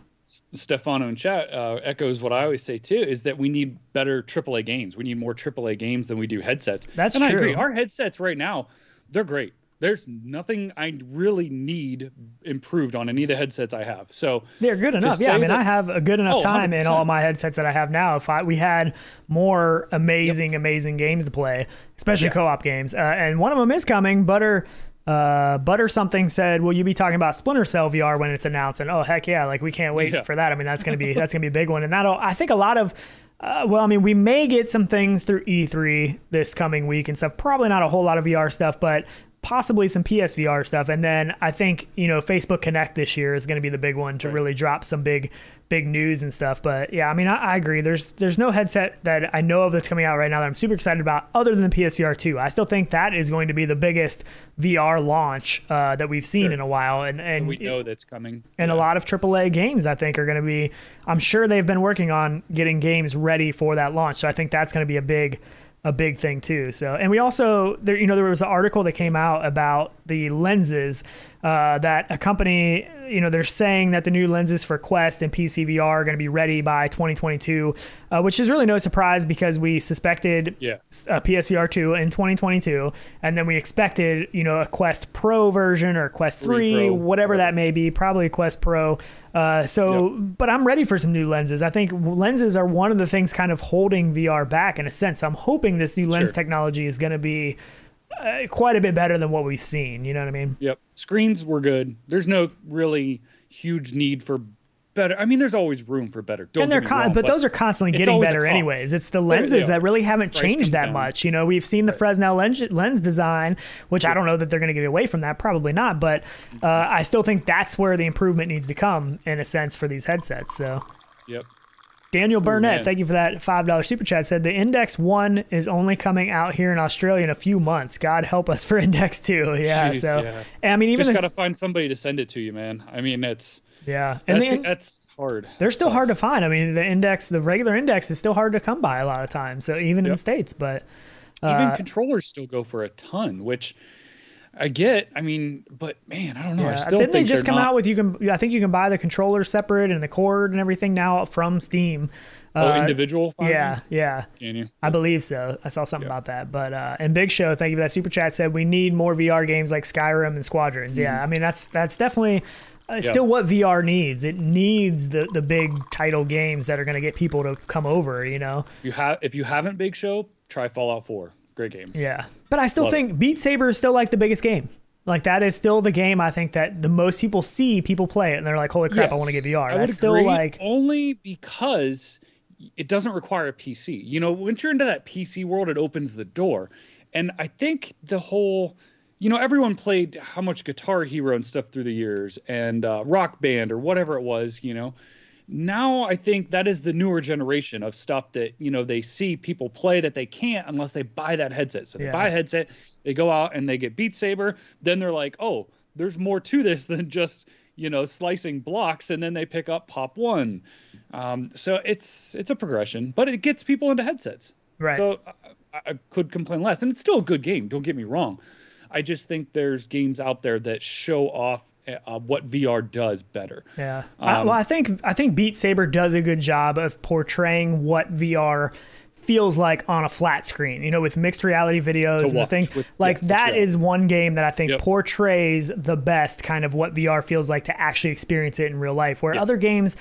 Stefano in chat echoes what I always say too, is that we need better AAA games. We need more AAA games than we do headsets. That's true. I agree. Our headsets right now, they're great. There's nothing I really need improved on any of the headsets I have. So they're good enough. Yeah, I mean, I have a good enough time 100%. In all my headsets that I have now. If we had more amazing games to play, especially co-op games, and one of them is coming. Butter something said, will you be talking about Splinter Cell VR when it's announced? And oh heck yeah, like we can't wait for that. I mean, that's gonna be a big one, and that'll, I think, a lot of we may get some things through E3 this coming week and stuff. Probably not a whole lot of VR stuff, but possibly some PSVR stuff. And then I think, Facebook Connect this year is going to be the big one to really drop some big news and stuff. But yeah, I mean, I agree. There's no headset that I know of that's coming out right now that I'm super excited about other than the PSVR 2. I still think that is going to be the biggest VR launch that we've seen in a while. And we know that's coming. And a lot of AAA games, I think, are going to be, I'm sure they've been working on getting games ready for that launch. So I think that's going to be a big thing too. So, and we also, there was an article that came out about the lenses that a company, they're saying that the new lenses for Quest and PCVR are going to be ready by 2022, which is really no surprise because we suspected a PSVR 2 in 2022, and then we expected, a Quest Pro version or Quest 3, whatever that may be, probably a Quest Pro. But I'm ready for some new lenses. I think lenses are one of the things kind of holding VR back in a sense. So I'm hoping this new lens technology is going to be quite a bit better than what we've seen. You know what I mean? Yep. Screens were good. There's no really huge need for better. I mean, there's always room for better. Don't get me wrong, but those are constantly getting better anyways. It's the lenses that really haven't changed that much. We've seen the Fresnel lens design, which I don't know that they're going to get away from that. Probably not. But I still think that's where the improvement needs to come in a sense for these headsets. So. Yep. Daniel Burnett, thank you for that $5 super chat, said the Index 1 is only coming out here in Australia in a few months. God help us for Index 2. Yeah. Jeez, I mean, even just got to find somebody to send it to you, man. I mean, that's hard. They're still hard to find. I mean, the regular Index is still hard to come by a lot of times. So even in the States, but even controllers still go for a ton, which I get. I mean, but man, I don't know. Yeah. I still think they just come out with I think you can buy the controller separate and the cord and everything now from Steam. Individual? Yeah. Can you? I believe so. I saw something about that. But and Big Show, thank you for that super chat, said we need more VR games like Skyrim and Squadrons. Yeah, I mean that's definitely still what VR needs. It needs the big title games that are going to get people to come over. If you haven't, Big Show, try Fallout 4. Great game. Yeah, but I still think Beat Saber is still like the biggest game. Like that is still the game I think that the most people see people play it and they're like, holy crap, I want to get VR. That's still like only because it doesn't require a PC. Once you're into that PC world, it opens the door. And I think the whole, everyone played how much Guitar Hero and stuff through the years and Rock Band or whatever it was, Now I think that is the newer generation of stuff that, they see people play that they can't unless they buy that headset. So they buy a headset, they go out and they get Beat Saber. Then they're like, oh, there's more to this than just, slicing blocks. And then they pick up Pop 1. So it's a progression, but it gets people into headsets. Right. So I could complain less. And it's still a good game. Don't get me wrong. I just think there's games out there that show off what VR does better. Yeah. I think Beat Saber does a good job of portraying what VR feels like on a flat screen, with mixed reality videos and the thing that is one game that I think portrays the best kind of what VR feels like to actually experience it in real life, where other games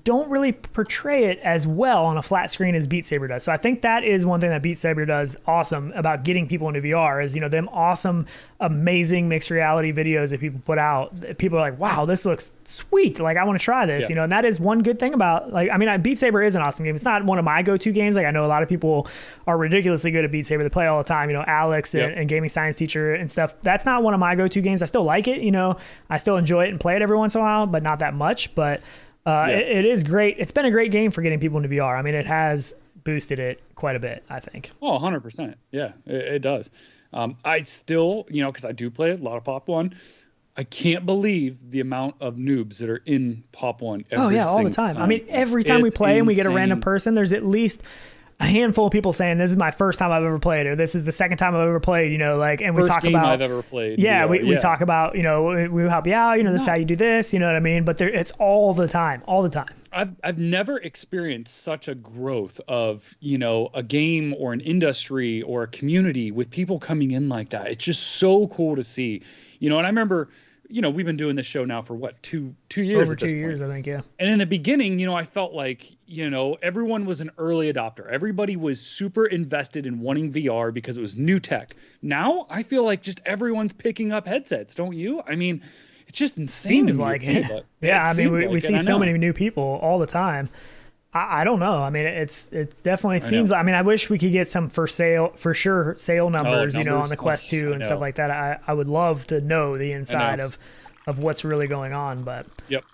don't really portray it as well on a flat screen as Beat Saber does. So I think that is one thing that Beat Saber does awesome about getting people into VR is, them awesome, amazing mixed reality videos that people put out. People are like, wow, this looks sweet. Like, I want to try this, and that is one good thing about, Beat Saber is an awesome game. It's not one of my go-to games. Like, I know a lot of people are ridiculously good at Beat Saber. They play all the time, Alex and gaming science teacher and stuff. That's not one of my go-to games. I still like it, I still enjoy it and play it every once in a while, but not that much. But It is great. It's been a great game for getting people into VR. I mean, it has boosted it quite a bit, I think. Oh, 100%. Yeah, it does. I still, because I do play a lot of Pop 1. I can't believe the amount of noobs that are in Pop 1 all the time. I mean, every time we play and we get a random person, there's at least a handful of people saying, this is my first time I've ever played, or this is the second time I've ever played, and we talk about I've ever played. Yeah, we talk about, we help you out, this is how you do this, you know what I mean? But it's all the time. I've never experienced such a growth of, a game or an industry or a community with people coming in like that. It's just so cool to see, and I remember, we've been doing this show now for what, two years? Over 2 years, I think, yeah. And in the beginning, I felt like, everyone was an early adopter. Everybody was super invested in wanting VR because it was new tech. Now I feel like just everyone's picking up headsets, don't you? I mean, it's just insane. Seems like it. Yeah, I mean, we see so many new people all the time. I don't know. I mean, it's definitely seems. I mean, I wish we could get some for sure sale numbers, on the Quest 2 and stuff like that. I would love to know the inside of what's really going on. But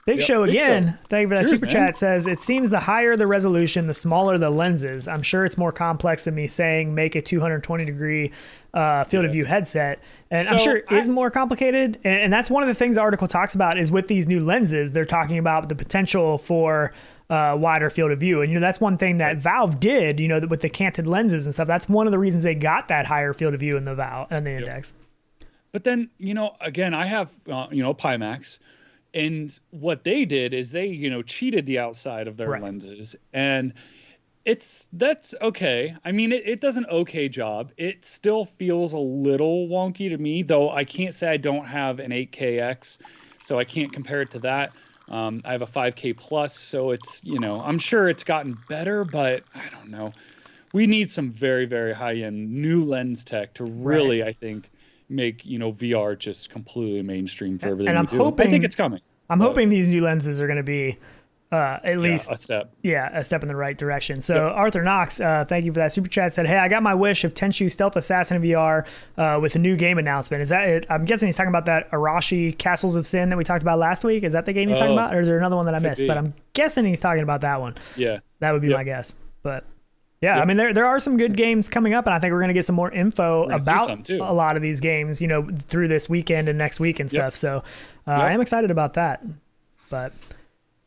Big Show again. Thank you for that. Super chat. Says it seems the higher the resolution, the smaller the lenses. I'm sure it's more complex than me saying make a 220-degree field of view headset, and I'm sure it is more complicated. And that's one of the things the article talks about is with these new lenses, they're talking about the potential for wider field of view. And, that's one thing that Valve did, with the canted lenses and stuff. That's one of the reasons they got that higher field of view in the Valve and the Index. But then, again, I have, Pimax, and what they did is they, cheated the outside of their lenses, and that's okay. I mean, it does an okay job. It still feels a little wonky to me, though I can't say I don't have an 8KX, so I can't compare it to that. I have a 5K plus, so it's, I'm sure it's gotten better, but I don't know. We need some very, very high-end new lens tech to really, I think, make, VR just completely mainstream for everything we do. I think it's coming. I'm hoping these new lenses are going to be at least a step. Yeah, a step in the right direction. So Arthur Knox, thank you for that super chat. Said, hey, I got my wish of Tenchu Stealth Assassin VR with a new game announcement. Is that it? I'm guessing he's talking about that Arashi Castles of Sin that we talked about last week. Is that the game he's talking about, or is there another one that I missed? But I'm guessing he's talking about that one. Yeah, that would be my guess. But yeah, I mean, there are some good games coming up, and I think we're going to get some more info about a lot of these games, through this weekend and next week and stuff. So I am excited about that. But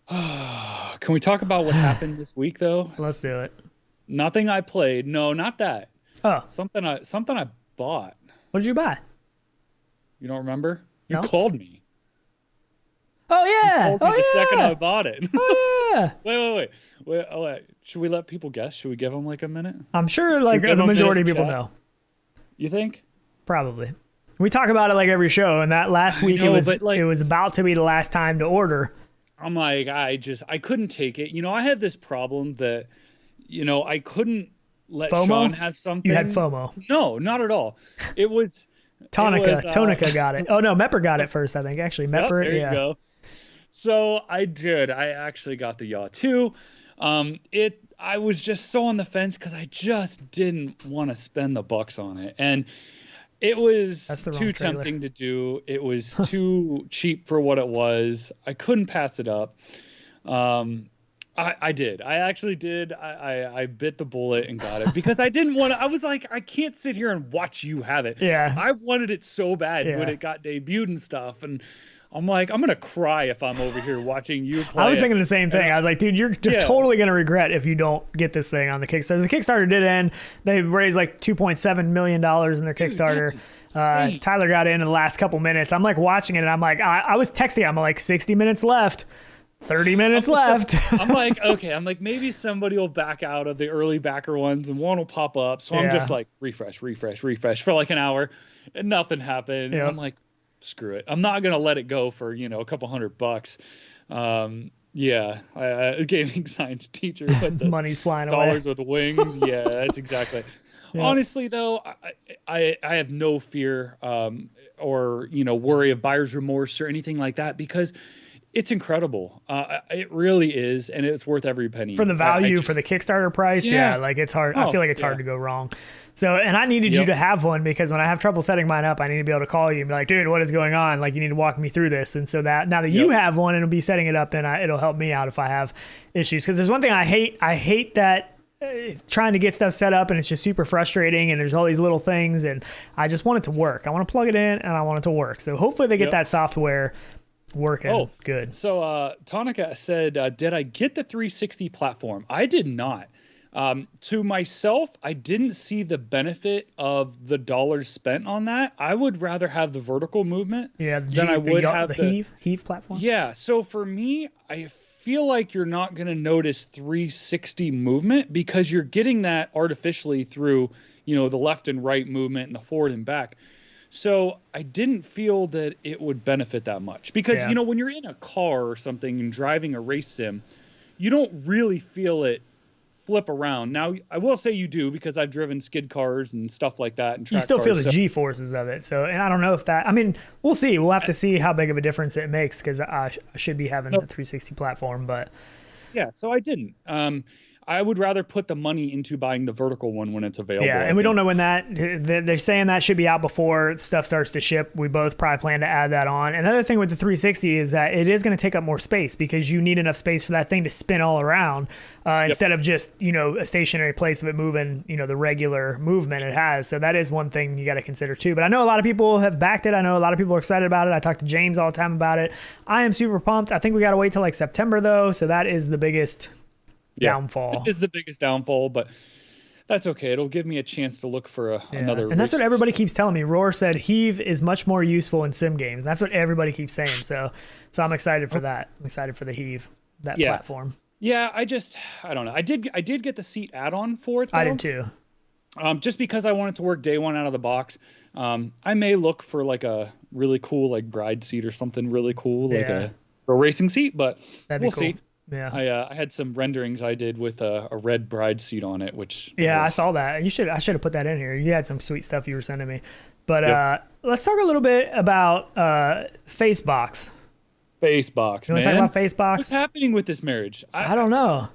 can we talk about what happened this week, though? Let's do it. Nothing I played. No, not that. Oh, something I bought. What did you buy? You don't remember? You called me. Oh yeah. You called me the second I bought it. Oh yeah. Wait. Should we let people guess? Should we give them like a minute? I'm sure the majority of people know. You think? Probably. We talk about it like every show, and that last week it was about to be the last time to order. I'm like, I couldn't take it. I had this problem that, I couldn't let FOMO? Sean have something. You had FOMO. No, not at all. It was Tonica got it. Oh no, Mepper got it first, I think. Actually, Mepper. There you go. So I did. I actually got the Yaw 2. I was just so on the fence because I just didn't want to spend the bucks on it, and it was too tempting to do. It was too cheap for what it was. I couldn't pass it up. I did. I actually did. I bit the bullet and got it because I didn't want to. I was like, I can't sit here and watch you have it. Yeah. I wanted it so bad when it got debuted and stuff, and I'm like, I'm gonna cry if I'm over here watching you play. I was thinking the same thing. I was like, dude, you're totally gonna regret if you don't get this thing on the Kickstarter. The Kickstarter did end. They raised like $2.7 million in their Kickstarter. Tyler got in the last couple minutes. I'm like watching it, and I'm like, I was texting. I'm like, 60 minutes left. 30 minutes left. I'm like, okay. I'm like, maybe somebody will back out of the early backer ones, and one will pop up. So I'm just like, refresh for like an hour, and nothing happened. Yep. I'm like, screw it. I'm not gonna let it go for a couple $100. A gaming science teacher, but the money's flying dollars away. with wings. Yeah, that's exactly. Yeah. Honestly, though, I have no fear or worry of buyer's remorse or anything like that, because It's incredible. It really is, and it's worth every penny. For the value, for the Kickstarter price, yeah, like it's hard. I feel like it's hard to go wrong. So, and I needed you to have one because when I have trouble setting mine up, I need to be able to call you and be like, dude, what is going on? Like, you need to walk me through this. And so that now that you have one and it'll be setting it up, then it'll help me out if I have issues. Because there's one thing I hate that trying to get stuff set up and it's just super frustrating and there's all these little things and I just want it to work. I want to plug it in and I want it to work. So hopefully they get that software working good. So Tonica said, did I get the 360 platform? I did not. To myself, I didn't see the benefit of the dollars spent on that. I would rather have the vertical movement than I would have the heave platform. Yeah. So for me, I feel like you're not going to notice 360 movement because you're getting that artificially through, the left and right movement and the forward and back. So I didn't feel that it would benefit that much because, when you're in a car or something and driving a race sim, you don't really feel it flip around. Now, I will say you do because I've driven skid cars and stuff like that. And you still feel the G-forces of it. So, and I don't know if that, we'll see. We'll have to see how big of a difference it makes because I should be having the 360 platform, but. Yeah, so I didn't. I would rather put the money into buying the vertical one when it's available. Yeah, and we don't know when they're saying that should be out before stuff starts to ship. We both probably plan to add that on. And the other thing with the 360 is that it is going to take up more space because you need enough space for that thing to spin all around instead of just, a stationary place of it moving, the regular movement it has. So that is one thing you got to consider too. But I know a lot of people have backed it. I know a lot of people are excited about it. I talk to James all the time about it. I am super pumped. I think we got to wait till like September though. So that is the biggest downfall. It is the biggest downfall, but that's okay. It'll give me a chance to look for another. And that's what everybody keeps telling me. Roar said Heave is much more useful in sim games. That's what everybody keeps saying. So I'm excited for that. I'm excited for the Heave, that platform. Yeah, I don't know. I did get the seat add-on for it, though. I did too. Just because I wanted to work day one out of the box. I may look for like a really cool like bride seat or something really cool, like a racing seat, but we'll see. Yeah, I had some renderings I did with a red bride seat on it, which I saw that. I should have put that in here. You had some sweet stuff you were sending me, but let's talk a little bit about Facebox. Facebox, you want to talk about Facebox? What's happening with this marriage? I don't know.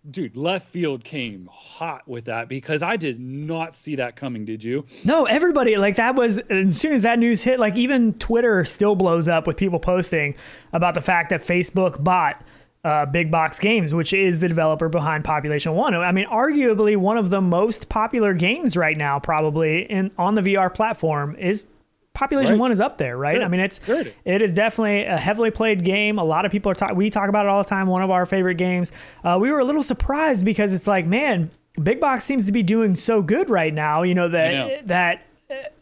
Dude, left field came hot with that because I did not see that coming. Did you? No, everybody, like that was, as soon as that news hit, like even Twitter still blows up with people posting about the fact that Facebook bought Big Box Games, which is the developer behind Population 1. Arguably one of the most popular games right now, probably on the VR platform is Population 1 is up there, right? Sure. It is definitely a heavily played game. A lot of people we talk about it all the time. One of our favorite games. We were a little surprised because it's like, man, Big Box seems to be doing so good right now. That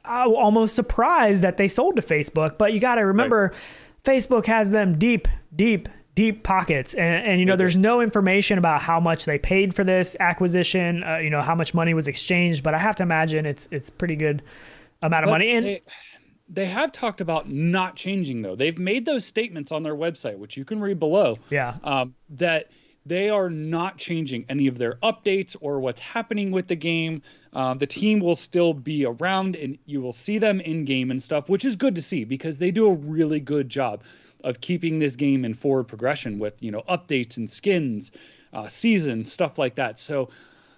I'm almost surprised that they sold to Facebook. But you got to remember, Facebook has them deep pockets, and there's no information about how much they paid for this acquisition. How much money was exchanged, but I have to imagine it's pretty good amount of money. And they have talked about not changing, though. They've made those statements on their website, which you can read below, that they are not changing any of their updates or what's happening with the game. The team will still be around, and you will see them in-game and stuff, which is good to see because they do a really good job of keeping this game in forward progression with, updates and skins, seasons, stuff like that. So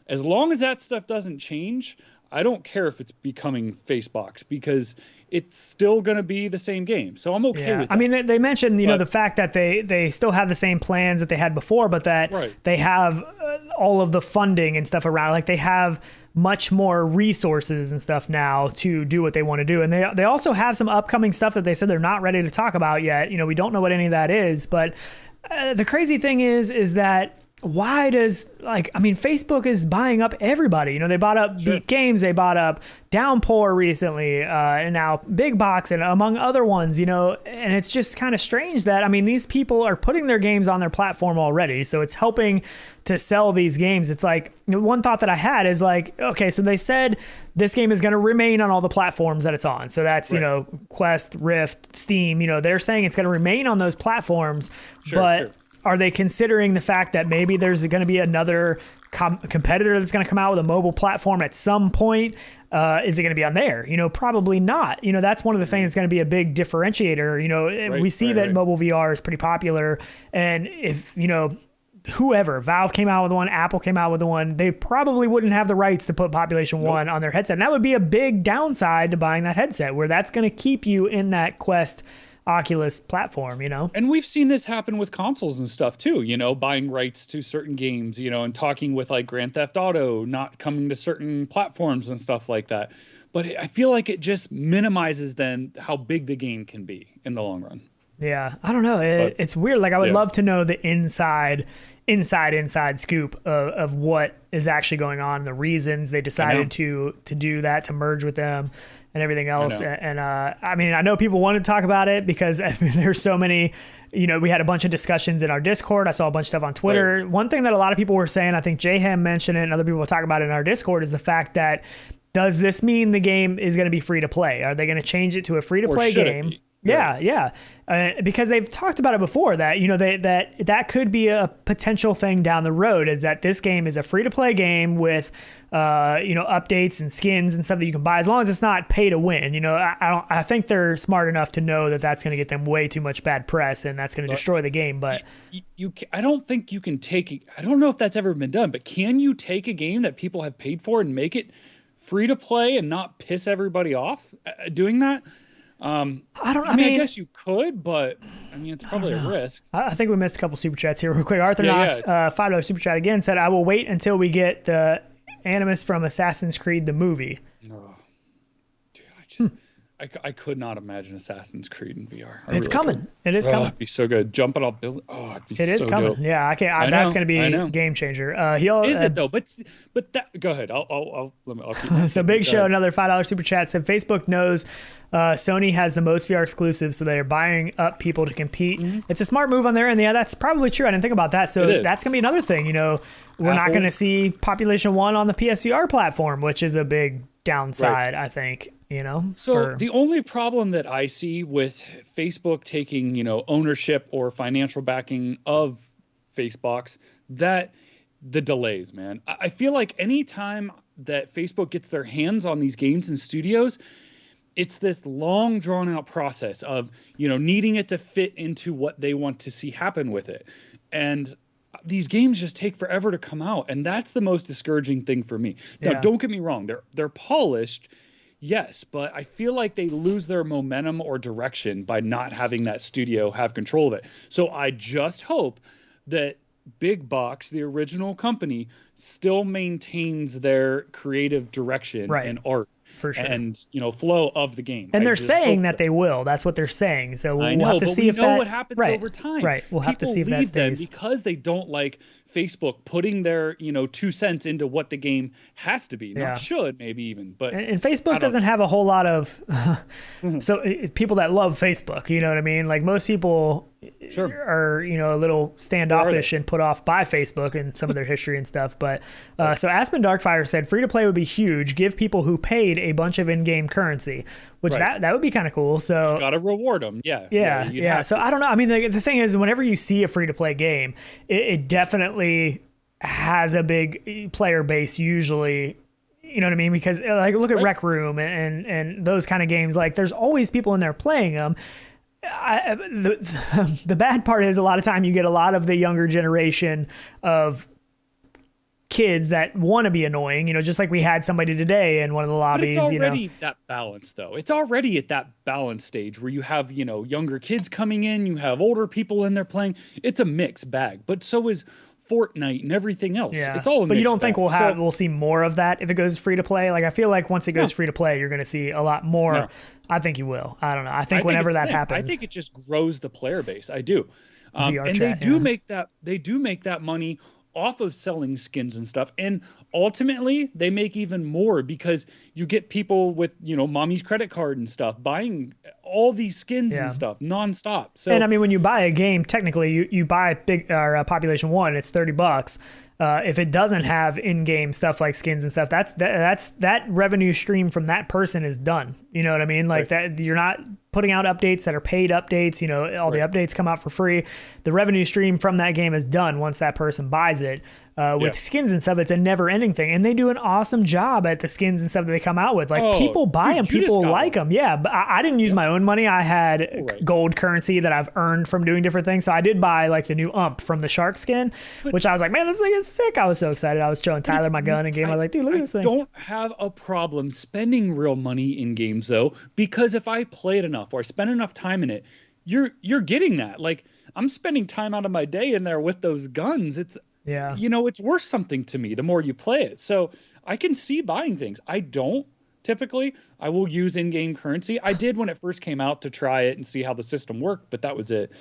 as long as that stuff doesn't change, I don't care if it's becoming Facebox because it's still going to be the same game. So I'm okay with that. They mentioned, the fact that they still have the same plans that they had before, but that they have all of the funding and stuff around. Like they have much more resources and stuff now to do what they want to do. And they also have some upcoming stuff that they said they're not ready to talk about yet. We don't know what any of that is, but the crazy thing is that why does Facebook is buying up everybody? They bought up Beat Games, they bought up Downpour recently, and now Big Box, and among other ones, and it's just kind of strange that, these people are putting their games on their platform already. So it's helping to sell these games. It's like, one thought that I had is like, okay, so they said this game is going to remain on all the platforms that it's on. So that's, Quest, Rift, Steam, they're saying it's going to remain on those platforms, but are they considering the fact that maybe there's going to be another competitor that's going to come out with a mobile platform at some point? Is it going to be on there? Probably not. That's one of the things that's going to be a big differentiator. We see that mobile VR is pretty popular. And if, whoever, Valve came out with one, Apple came out with one, they probably wouldn't have the rights to put Population 1 on their headset. And that would be a big downside to buying that headset, where that's going to keep you in that Quest Oculus platform, And we've seen this happen with consoles and stuff too, buying rights to certain games, and talking with like Grand Theft Auto not coming to certain platforms and stuff like that. But I feel like it just minimizes then how big the game can be in the long run. Yeah, I don't know. It's weird. Like I would love to know the inside scoop of what is actually going on, the reasons they decided to do that, to merge with them and everything else. And I mean, I know people want to talk about it because there's so many, we had a bunch of discussions in our Discord. I saw a bunch of stuff on Twitter. Right. One thing that a lot of people were saying, I think Jayham mentioned it and other people will talk about it in our Discord, is the fact that, does this mean the game is going to be free to play? Are they going to change it to a free to play game? Yeah. Because they've talked about it before that, that could be a potential thing down the road, is that this game is a free to play game with, updates and skins and stuff that you can buy, as long as it's not pay to win. I think they're smart enough to know that that's going to get them way too much bad press and that's going to destroy the game. But I don't think you can I don't know if that's ever been done, but can you take a game that people have paid for and make it free to play and not piss everybody off doing that? I mean, I guess you could, but I mean, it's probably a risk. I think we missed a couple super chats here real quick. Arthur Knox, $5 super chat again, said, I will wait until we get the Animus from Assassin's Creed, the movie. Oh, dude, I could not imagine Assassin's Creed in VR. It's coming. It is coming. It'd be so good. Jumping off building. Oh, it'd be so good. It is coming. Dope. Yeah, I can't. That's going to be a game changer. Is it though? But that. Go ahead. I'll keep. So Big Show, another $5 super chat, said Facebook knows Sony has the most VR exclusives, so they're buying up people to compete. Mm-hmm. It's a smart move on their end. Yeah, that's probably true. I didn't think about that. So that's going to be another thing. We're not going to see Population 1 on the PSVR platform, which is a big downside, I think. So the only problem that I see with Facebook taking, ownership or financial backing of Facebox, that the delays, man. I feel like anytime that Facebook gets their hands on these games and studios, it's this long drawn out process of, needing it to fit into what they want to see happen with it. And these games just take forever to come out. And that's the most discouraging thing for me. Now, don't get me wrong. They're polished. Yes, but I feel like they lose their momentum or direction by not having that studio have control of it. So I just hope that Big Box, the original company, still maintains their creative direction and art. For sure. And flow of the game. And they're saying that they will. That's what they're saying. So we'll have to see if that. I know, but we know what happens over time. Right. We'll have to see if that stays. Because they don't like Facebook putting their 2 cents into what the game has to be. Not should, maybe even. But and Facebook doesn't have a whole lot of people that love Facebook. You know what I mean? Like most people are a little standoffish and put off by Facebook and some of their history and stuff. But so Aspen Darkfire said free to play would be huge. Give people who paid a bunch of in-game currency, which that would be kind of cool. So you gotta reward them. Yeah. So I don't know. I mean, the thing is, whenever you see a free to play game, it definitely has a big player base usually. You know what I mean? Because like look at Rec Room and those kind of games. Like there's always people in there playing them. The bad part is a lot of time you get a lot of the younger generation of kids that want to be annoying, just like we had somebody today in one of the lobbies. But it's already that balance though. It's already at that balance stage where you have, younger kids coming in, you have older people in there playing. It's a mixed bag, but so is Fortnite and everything else. Yeah. It's all a But you don't think bag. we'll see more of that if it goes free to play? Like I feel like once it goes free to play, you're going to see a lot more. No. I think you will. I don't know. I think whenever that happens, I think it just grows the player base. I do. And chat, they do make that money off of selling skins and stuff, and ultimately they make even more because you get people with mommy's credit card and stuff buying all these skins and stuff nonstop. So, and I mean, when you buy a game, technically you buy Population 1, it's $30. If it doesn't have in-game stuff like skins and stuff, that's that revenue stream from that person is done. You know what I mean? Like that, you're not putting out updates that are paid updates. All the updates come out for free. The revenue stream from that game is done once that person buys it. with skins and stuff. It's a never ending thing. And they do an awesome job at the skins and stuff that they come out with. Like people buy them, people like them. Yeah. But I didn't use my own money. I had gold currency that I've earned from doing different things. So I did buy like the new ump from the shark skin, which I was like, man, this thing is sick. I was so excited. I was showing Tyler my gun in game. I was like, dude, look at this thing. I don't have a problem spending real money in games though, because if I play it enough or I spend enough time in it, you're getting that. Like I'm spending time out of my day in there with those guns. It's it's worth something to me the more you play it. So I can see buying things. I don't typically. I will use in-game currency. I did when it first came out to try it and see how the system worked, but that was it.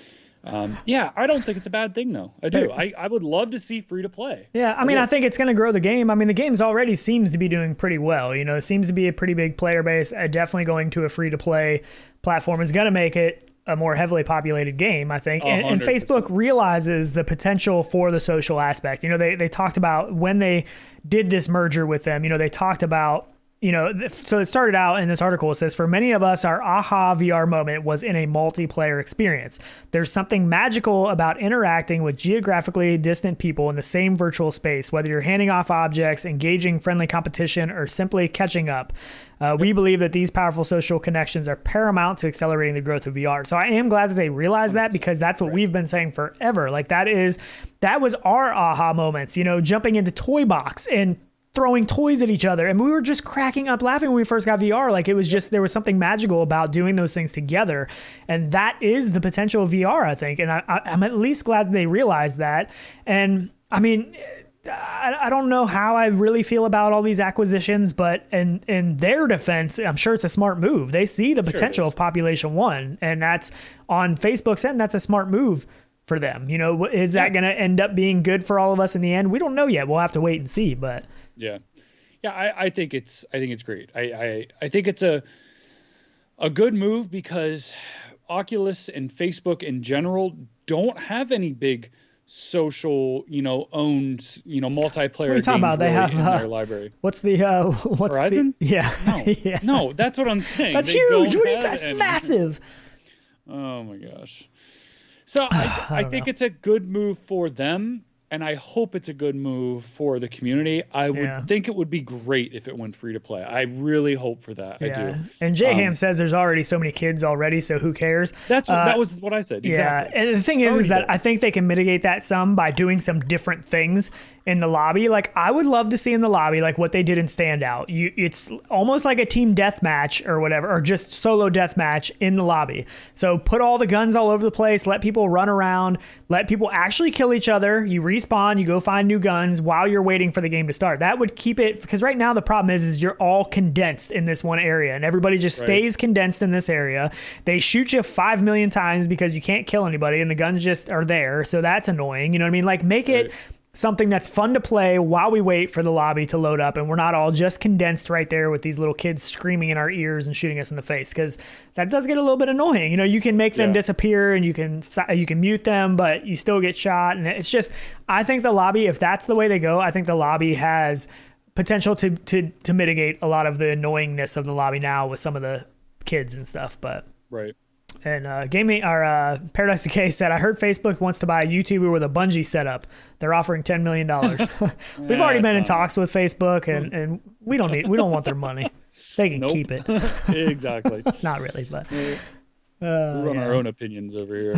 I don't think it's a bad thing though. I do. I would love to see free to play. Yeah, I mean, I think it's going to grow the game. I mean, the game's already seems to be doing pretty well. You know, it seems to be a pretty big player base. Definitely going to a free to play platform is going to make it a more heavily populated game, I think. And Facebook realizes the potential for the social aspect. You know, they talked about when they did this merger with them, you know, they talked about, you know, so it started out in this article. It says, for many of us, our aha VR moment was in a multiplayer experience. There's something magical about interacting with geographically distant people in the same virtual space, whether you're handing off objects, engaging friendly competition, or simply catching up. We believe that these powerful social connections are paramount to accelerating the growth of VR. So I am glad that they realized that, because that's what we've been saying forever. Like that was our aha moments, you know, jumping into Toy Box and throwing toys at each other. And we were just cracking up laughing when we first got VR. Like it was just, there was something magical about doing those things together. And that is the potential of VR, I think. And I'm at least glad that they realized that. And I mean, I don't know how I really feel about all these acquisitions, but in their defense, I'm sure it's a smart move. They see the potential of Population One, and that's on Facebook's end. That's a smart move for them. You know, is that going to end up being good for all of us in the end? We don't know yet. We'll have to wait and see. But I think it's great. I think it's a good move because Oculus and Facebook in general don't have any big social, owned, multiplayer. What are you talking about? They have in their library. What's the Horizon? No, that's what I'm saying. That's huge. That's massive. Oh my gosh. So I think it's a good move for them, and I hope it's a good move for the community. I would think it would be great if it went free to play. I really hope for that. I do. And J-Ham says there's already so many kids already, so who cares? That was what I said. Exactly. Yeah, and the thing is that I think they can mitigate that some by doing some different things in the lobby. Like I would love to see in the lobby, like what they did in Standout. It's almost like a team deathmatch or whatever, or just solo deathmatch in the lobby. So put all the guns all over the place, let people run around, let people actually kill each other. You respawn, you go find new guns while you're waiting for the game to start. That would keep it, because right now the problem is you're all condensed in this one area, and everybody just stays condensed in this area. They shoot you 5 million times because you can't kill anybody, and the guns just are there. So that's annoying. You know what I mean? Like make it something that's fun to play while we wait for the lobby to load up, and we're not all just condensed right there with these little kids screaming in our ears and shooting us in the face, because that does get a little bit annoying. You know, you can make them disappear and you can mute them, but you still get shot. And it's just, I think the lobby, if that's the way they go, I think the lobby has potential to mitigate a lot of the annoyingness of the lobby now with some of the kids and stuff. But And Paradise Decay said, I heard Facebook wants to buy a YouTuber with a Bungie setup. They're offering $10 million. We've already been in talks with Facebook, and we don't want their money. They can keep it. Exactly. Not really, but we run our own opinions over here.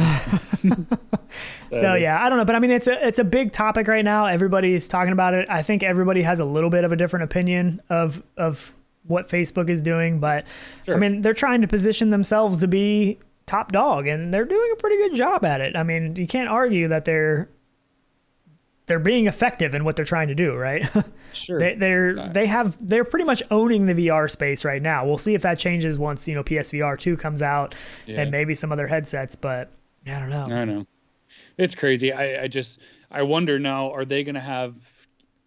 So I don't know, but I mean, it's a big topic right now. Everybody's talking about it. I think everybody has a little bit of a different opinion of what Facebook is doing, but I mean, they're trying to position themselves to be top dog, and they're doing a pretty good job at it. I mean, you can't argue that they're being effective in what they're trying to do, right? They're pretty much owning the VR space right now. We'll see if that changes once, PSVR 2 comes out and maybe some other headsets, but I don't know. I know. It's crazy. I wonder now, are they going to have,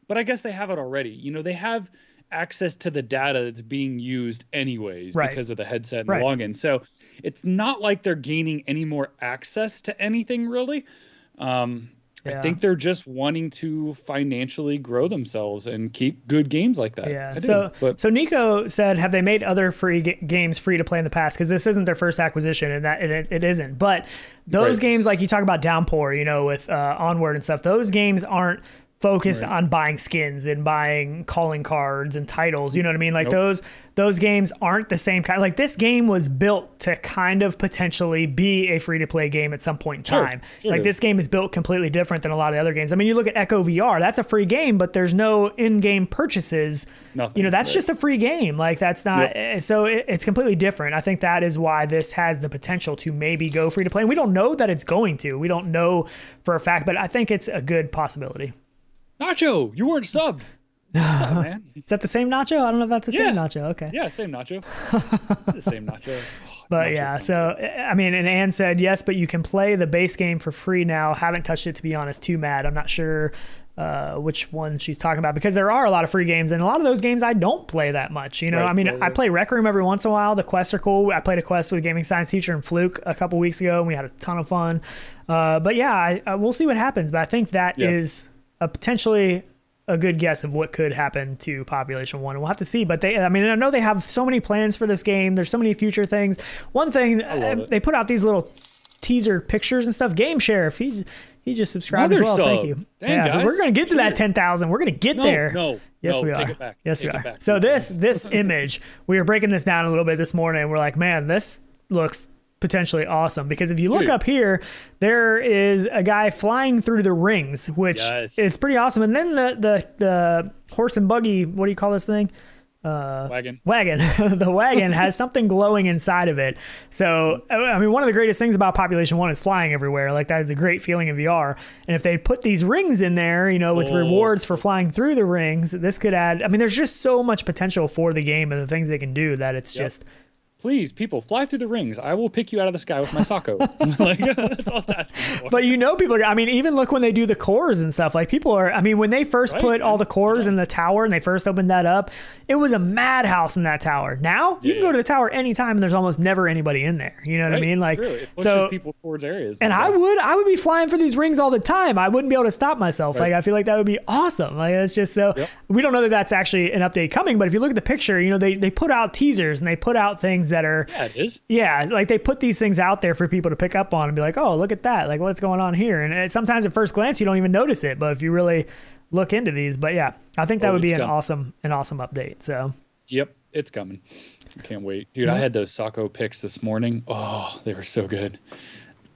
but I guess they have it already. They have access to the data that's being used anyways because of the headset and the login. So it's not like they're gaining any more access to anything really. I think they're just wanting to financially grow themselves and keep good games like that. Yeah. So Nico said, have they made other free games free to play in the past? Because this isn't their first acquisition, and it isn't. But those games, like you talk about Downpour, with Onward and stuff, those games aren't focused on buying skins and buying calling cards and titles. You know what I mean? Like those games aren't the same kind. Like this game was built to kind of potentially be a free to play game at some point in time. Like this game is built completely different than a lot of other games. I mean, you look at Echo VR, that's a free game, but there's no in-game purchases. Nothing. You know, that's just a free game. Like that's not, so it's completely different. I think that is why this has the potential to maybe go free to play. And we don't know that it's going to. We don't know for a fact, but I think it's a good possibility. Nacho, you weren't subbed. Oh, man. Is that the same Nacho? I don't know if that's the same Nacho. Okay. Yeah, same Nacho. It's the same Nacho. But yeah, so I mean, and Ann said yes, but you can play the base game for free now. Haven't touched it, to be honest. Too mad. I'm not sure which one she's talking about, because there are a lot of free games, and a lot of those games I don't play that much. You know, I mean, I play Rec Room every once in a while. The quests are cool. I played a quest with a gaming science teacher and Fluke a couple weeks ago, and we had a ton of fun. But yeah, we'll see what happens. But I think that is potentially a good guess of what could happen to Population 1. We'll have to see. But I mean, I know they have so many plans for this game. There's so many future things. One thing, they put out these little teaser pictures and stuff. Game Sheriff, he just subscribed as well. Thank you. Dang, guys. We're going to get to that 10,000. We're going to get there. Yes, we are. Take it back. Yes, we are. So this image, we were breaking this down a little bit this morning, and we're like, man, this looks potentially awesome, because if you look up here, there is a guy flying through the rings, which is pretty awesome. And then the horse and buggy, what do you call this thing? Wagon. The wagon has something glowing inside of it. So I mean, one of the greatest things about Population 1 is flying everywhere. Like that is a great feeling in VR. And if they put these rings in there, you know, with rewards for flying through the rings, this could add, I mean, there's just so much potential for the game and the things they can do that it's just. Please, people, fly through the rings. I will pick you out of the sky with my Socko. Like, that's all it's asking for. But you know, people are, I mean, even look when they do the cores and stuff, like people are, I mean, when they first put all the cores in the tower and they first opened that up, it was a madhouse in that tower. Now you can go to the tower anytime and there's almost never anybody in there. You know what I mean? Like, it pushes people towards areas. And I would be flying for these rings all the time. I wouldn't be able to stop myself. Like, I feel like that would be awesome. Like, it's just so, we don't know that that's actually an update coming, but if you look at the picture, you know, they put out teasers and they put out things that are, it is. Yeah, like they put these things out there for people to pick up on and be like, oh, look at that. Like, what's going on here? And sometimes at first glance, you don't even notice it. But if you really look into these, but yeah, I think that would be an awesome update. So. Yep, it's coming. I can't wait. Dude, I had those Socko picks this morning. Oh, they were so good.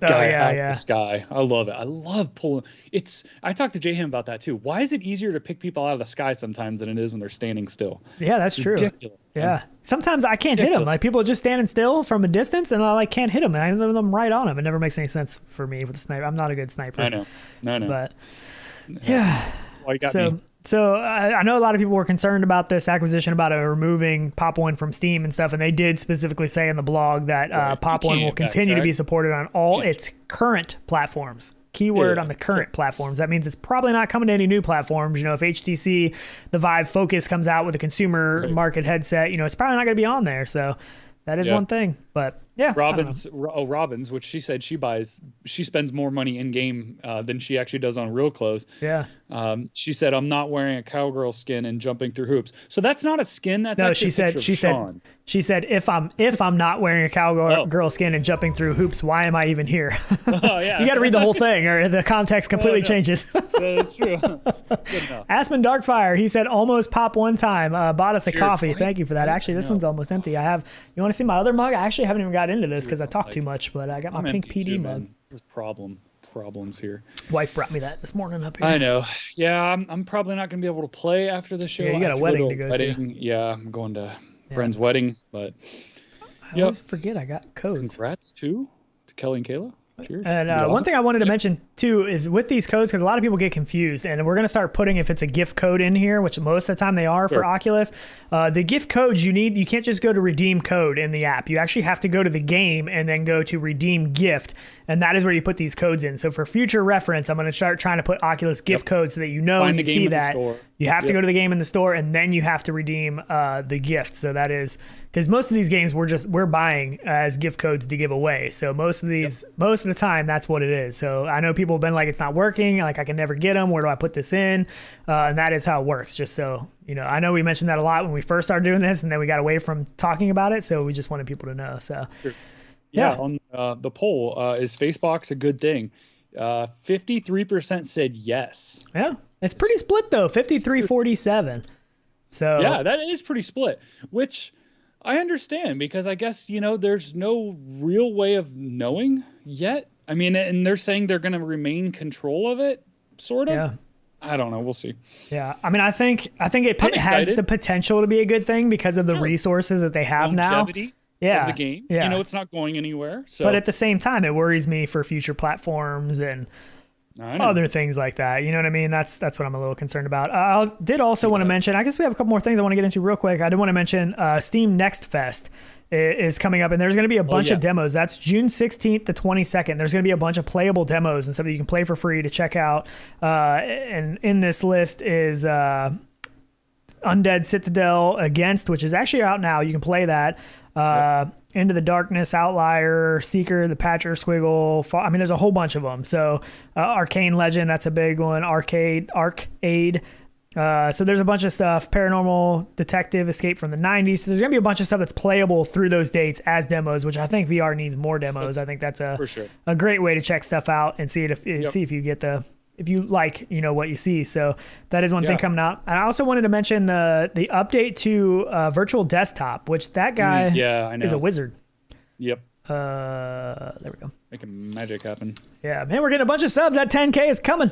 The sky. I love it. I love pulling. I talked to J-Ham about that too. Why is it easier to pick people out of the sky sometimes than it is when they're standing still? Yeah, that's true. Ridiculous. Yeah. Sometimes I can't hit them. Like people are just standing still from a distance and I can't hit them. And I know them right on them. It never makes any sense for me with a sniper. I'm not a good sniper. I know. But yeah. Well, you got me. So I know a lot of people were concerned about this acquisition, about removing Pop 1 from Steam and stuff, and they did specifically say in the blog that Pop 1 will continue to be supported on all its current platforms. Keyword on the current platforms. That means it's probably not coming to any new platforms. You know, if HTC, the Vive Focus comes out with a consumer market headset, you know, it's probably not going to be on there. So that is one thing. But yeah, Robin's, which she said she spends more money in game than she actually does on real clothes. Yeah. She said, I'm not wearing a cowgirl skin and jumping through hoops. So that's not a skin. That's she said if I'm not wearing a cowgirl skin and jumping through hoops, why am I even here? Oh, yeah. You got to read the whole thing or the context completely changes. That's true. Aspen Darkfire, he said almost pop one time. Bought us a coffee. Thank you for that. Actually, this one's almost empty. You want to see my other mug? I actually haven't even got into this because I talk too much, but I got my pink PD mug. This is problems here. Wife brought me that this morning up here. I know. Yeah, I'm probably not going to be able to play after the show. Yeah, you got a wedding to go to. Yeah, I'm going to a friend's wedding, but I always forget I got codes. Congrats to Kelly and Kayla. Cheers. And one thing I wanted to mention too is with these codes, because a lot of people get confused, and we're going to start putting if it's a gift code in here, which most of the time they are for Oculus. The gift codes you can't just go to redeem code in the app. You actually have to go to the game and then go to redeem gift. And that is where you put these codes in. So for future reference, I'm going to start trying to put Oculus gift codes so that you know when you see that you have to go to the game in the store and then you have to redeem the gift. So that is because most of these games we're buying as gift codes to give away. So most of the time that's what it is. So I know people have been like, it's not working. Like I can never get them. Where do I put this in? And that is how it works. Just so you know, I know we mentioned that a lot when we first started doing this, and then we got away from talking about it. So we just wanted people to know. So. Sure. Yeah, on the poll, is Facebox a good thing? 53% said yes. Yeah. It's pretty split though, 53-47. So yeah, that is pretty split, which I understand because I guess, there's no real way of knowing yet. I mean, and they're saying they're going to remain control of it, sort of. Yeah. I don't know. We'll see. Yeah. I mean, I think it has the potential to be a good thing because of the resources that they have Longevity now. Of the game. Yeah. It's not going anywhere. So. But at the same time, it worries me for future platforms and other things like that. You know what I mean? That's what I'm a little concerned about. I did also want to mention, I guess we have a couple more things I want to get into real quick. I did want to mention Steam Next Fest is coming up, and there's going to be a bunch of demos. That's June 16th to 22nd. There's going to be a bunch of playable demos and stuff that you can play for free to check out. And in this list is Undead Citadel Against, which is actually out now. You can play that. Into the Darkness, Outlier, Seeker, the Patcher Squiggle. I mean, there's a whole bunch of them. So Arcane Legend, that's a big one. Arcade. So there's a bunch of stuff. Paranormal Detective, Escape from the 90s. So there's going to be a bunch of stuff that's playable through those dates as demos, which I think VR needs more demos. I think that's a great way to check stuff out and see it see if you get if you like, what you see. So that is one thing coming out. And I also wanted to mention the update to Virtual Desktop, which that guy is a wizard. Yep. There we go. Making magic happen. Yeah, man, we're getting a bunch of subs. That 10K is coming.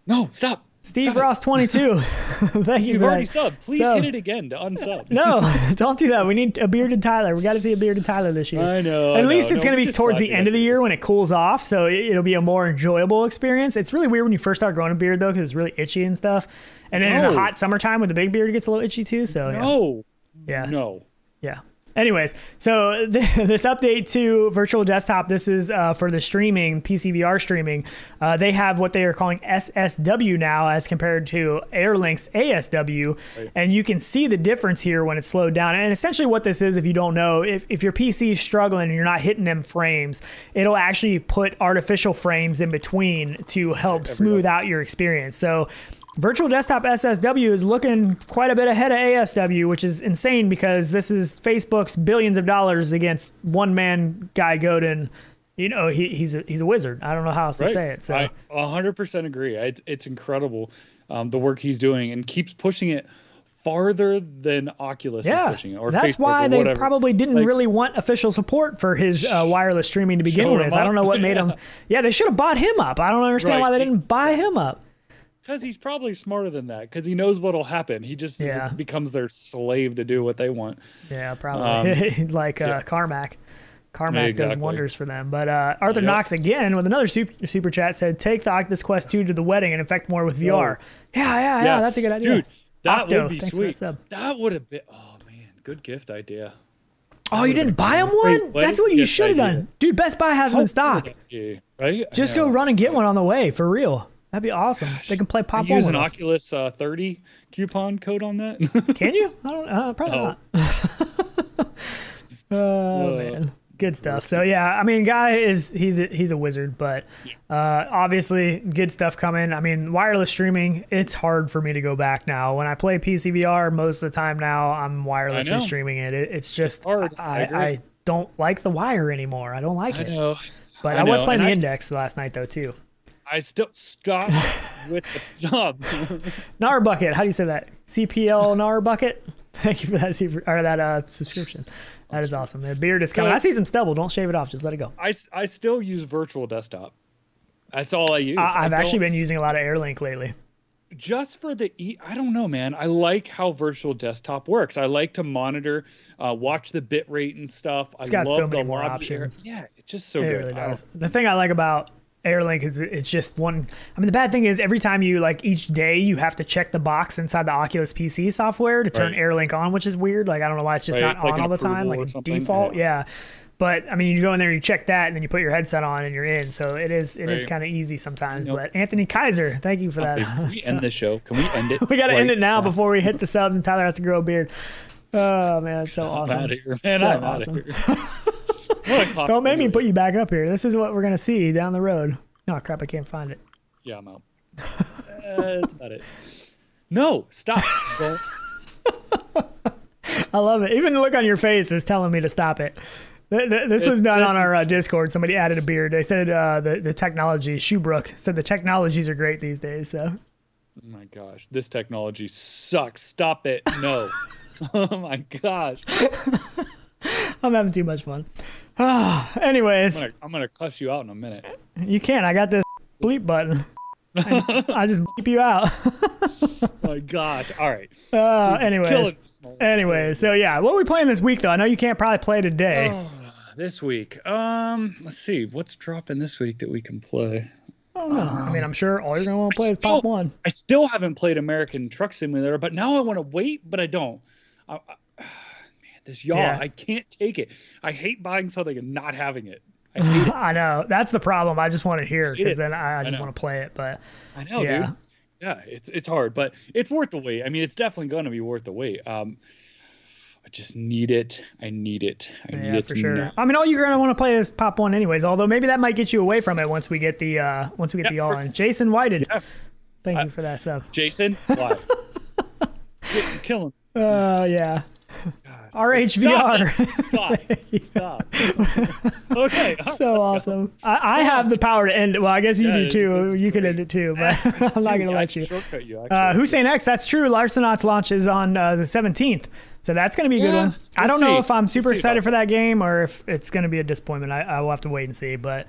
No, stop. Steve Ross 22. Thank you. You've already subbed. Please hit it again to unsub. No, don't do that. We need a bearded Tyler. We got to see a bearded Tyler this year. I know. At least it's going to be towards the end of the year when it cools off, so it'll be a more enjoyable experience. It's really weird when you first start growing a beard, though, because it's really itchy and stuff. And then in the hot summertime with the big beard, it gets a little itchy, too. So Yeah. Anyways, so this update to Virtual Desktop, this is for the streaming, PC VR streaming. They have what they are calling SSW now as compared to Airlink's ASW. Right. And you can see the difference here when it's slowed down. And essentially what this is, if you don't know, if your PC is struggling and you're not hitting them frames, it'll actually put artificial frames in between to help smooth out your experience. So Virtual Desktop SSW is looking quite a bit ahead of ASW, which is insane because this is Facebook's billions of dollars against one man Guy Godin. He's a wizard. I don't know how else to say it. So I 100% agree. It's incredible the work he's doing and keeps pushing it farther than Oculus is pushing it. Or that's Facebook why or they whatever. Probably didn't really want official support for his wireless streaming to begin with. I don't know what made him. Yeah, they should have bought him up. I don't understand why they didn't buy him up. Because he's probably smarter than that. Because he knows what'll happen. He just becomes their slave to do what they want. Yeah, probably. Carmack. Carmack does wonders for them. But Arthur Knox again with another super chat said, "Take the Oculus Quest 2 to the wedding and infect more with VR." Yeah, that's a good idea. Dude, that Octo, would be sweet. That would have been. Oh man, good gift idea. Oh, you didn't buy him one? That's what you should have done, dude. Best Buy has them in stock. Right? Just go run and get one on the way for real. That'd be awesome. They can play Pop 1 use with an us. Oculus 30 coupon code on that. Can you? I don't. Probably not. Oh man, good stuff. So yeah, I mean, Guy he's a wizard, but obviously good stuff coming. I mean, wireless streaming. It's hard for me to go back now. When I play PC VR, most of the time now I'm wirelessly streaming it. It's just hard. I don't like the wire anymore. I don't like it. Know. But I was playing the Index last night though too. I still stopped with the sub. Narbucket, how do you say that? CPL Narbucket. Thank you for that subscription. That is awesome. The beard is coming. I see some stubble. Don't shave it off. Just let it go. I still use Virtual Desktop. That's all I use. I've actually been using a lot of Airlink lately. Just for the I don't know, man. I like how Virtual Desktop works. I like to monitor, watch the bit rate and stuff. It's got so many more options. Yeah, it's just so good. Really does. The thing I like about Airlink is it's just one. I mean, the bad thing is every time you each day you have to check the box inside the Oculus PC software to turn Airlink on, which is weird. I don't know why it's just not on all the time, like a default. Yeah. But I mean, you go in there, you check that, and then you put your headset on, and you're in. So it is kind of easy sometimes. But Anthony Kaiser, thank you for that. Can we end the show? Can we end it? We got to end it now before we hit the subs, and Tyler has to grow a beard. Oh man, it's so awesome. I'm out of here, man. I'm out of here. Don't make me put you back up here. This is what we're gonna see down the road. Oh crap! I can't find it. Yeah, I'm out. That's about it. No, stop. I love it. Even the look on your face is telling me to stop it. This was done on our Discord. Somebody added a beard. They said the technology. Shoebrook said the technologies are great these days. So my gosh, this technology sucks. Stop it. No. Oh my gosh. I'm having too much fun. Anyways. I'm gonna cuss you out in a minute. You can. I got this bleep button. I just bleep you out. My gosh. All right. Anyways, so yeah, what are we playing this week though? I know you can't probably play today. This week. Let's see. What's dropping this week that we can play? I mean, I'm sure all you're gonna want to play is Pop 1. I still haven't played American Truck Simulator, but now I want to wait, but I don't. Man, this yaw, I can't take it. I hate buying something and not having it. I hate it. I know. That's the problem. I just want it here because then I just want to play it. But I know, dude. Yeah, it's hard, but it's worth the wait. I mean, it's definitely going to be worth the wait. I just need it. I need it. I need it for sure. Now. I mean, all you're gonna want to play is Pop 1 anyways. Although maybe that might get you away from it once we get the yaw in. Jason Whited, thank you for that stuff. Jason, why? Kill him. Yeah. RHVR. Stop. Okay. So awesome. I have the power to end it. Well, I guess you do too. You can end it too, but I'm not going to let you. Shortcut you Hussein X, that's true. Larcenauts launches on the 17th. So that's going to be a good one. I don't know if I'm super excited for that game or if it's going to be a disappointment. I will have to wait and see. But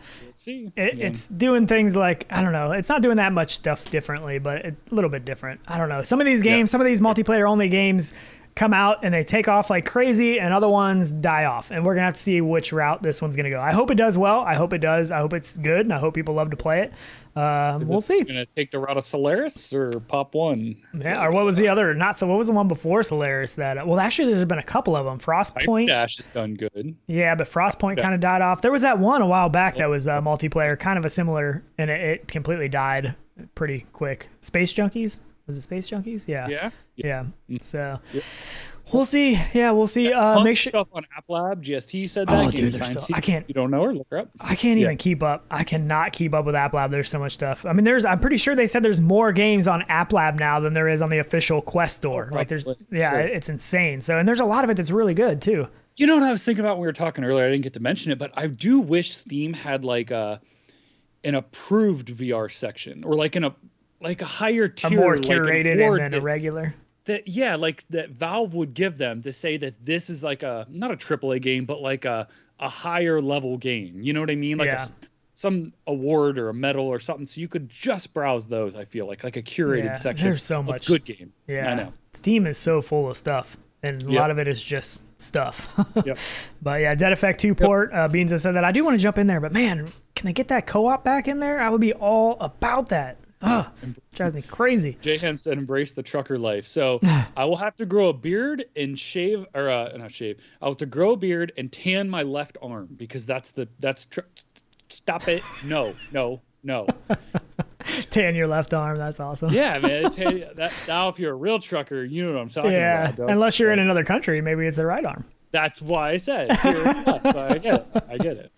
it's doing things like, I don't know. It's not doing that much stuff differently, but a little bit different. I don't know. Some of these games, some of these multiplayer only games come out and they take off like crazy and other ones die off. And we're going to have to see which route this one's going to go. I hope it does well. I hope it does. I hope it's good. And I hope people love to play it. We'll see. Going to take the route of Solaris or Pop 1? Yeah, or what was the other? What was the one before Solaris that? Well, actually, there's been a couple of them. Frostpoint. Dash has done good. Yeah, but Frostpoint kind of died off. There was that one a while back that was multiplayer, kind of a similar, and it completely died pretty quick. Space Junkies? Was it Space Junkies? Yeah. So. We'll see. Yeah, we'll see. Make sure stuff on App Lab. GST said that. Oh, dude, I can't. You don't know her? Look her up. I can't even keep up. I cannot keep up with App Lab. There's so much stuff. I mean, I'm pretty sure they said there's more games on App Lab now than there is on the official Quest store. It's insane. So, and there's a lot of it that's really good too. You know what I was thinking about when we were talking earlier? I didn't get to mention it, but I do wish Steam had like an approved VR section or like a higher tier, a more curated and then a regular. That Valve would give them to say that this is like not a AAA game, but like a higher level game. You know what I mean? Like some award or a medal or something. So you could just browse those. I feel like a curated section. There's so much good game. Yeah, I know. Steam is so full of stuff, and a lot of it is just stuff. But yeah, Dead Effect 2 port. Beans has said that I do want to jump in there, but man, can they get that co-op back in there? I would be all about that. Drives me crazy. Jayham said, "Embrace the trucker life." So I will have to grow a beard and shave, or not shave. I will have to grow a beard and tan my left arm because stop it. No. Tan your left arm. That's awesome. Yeah, man. Now, if you're a real trucker, you know what I'm talking about. Yeah, unless you're in another country, maybe it's the right arm. That's why I said I get it.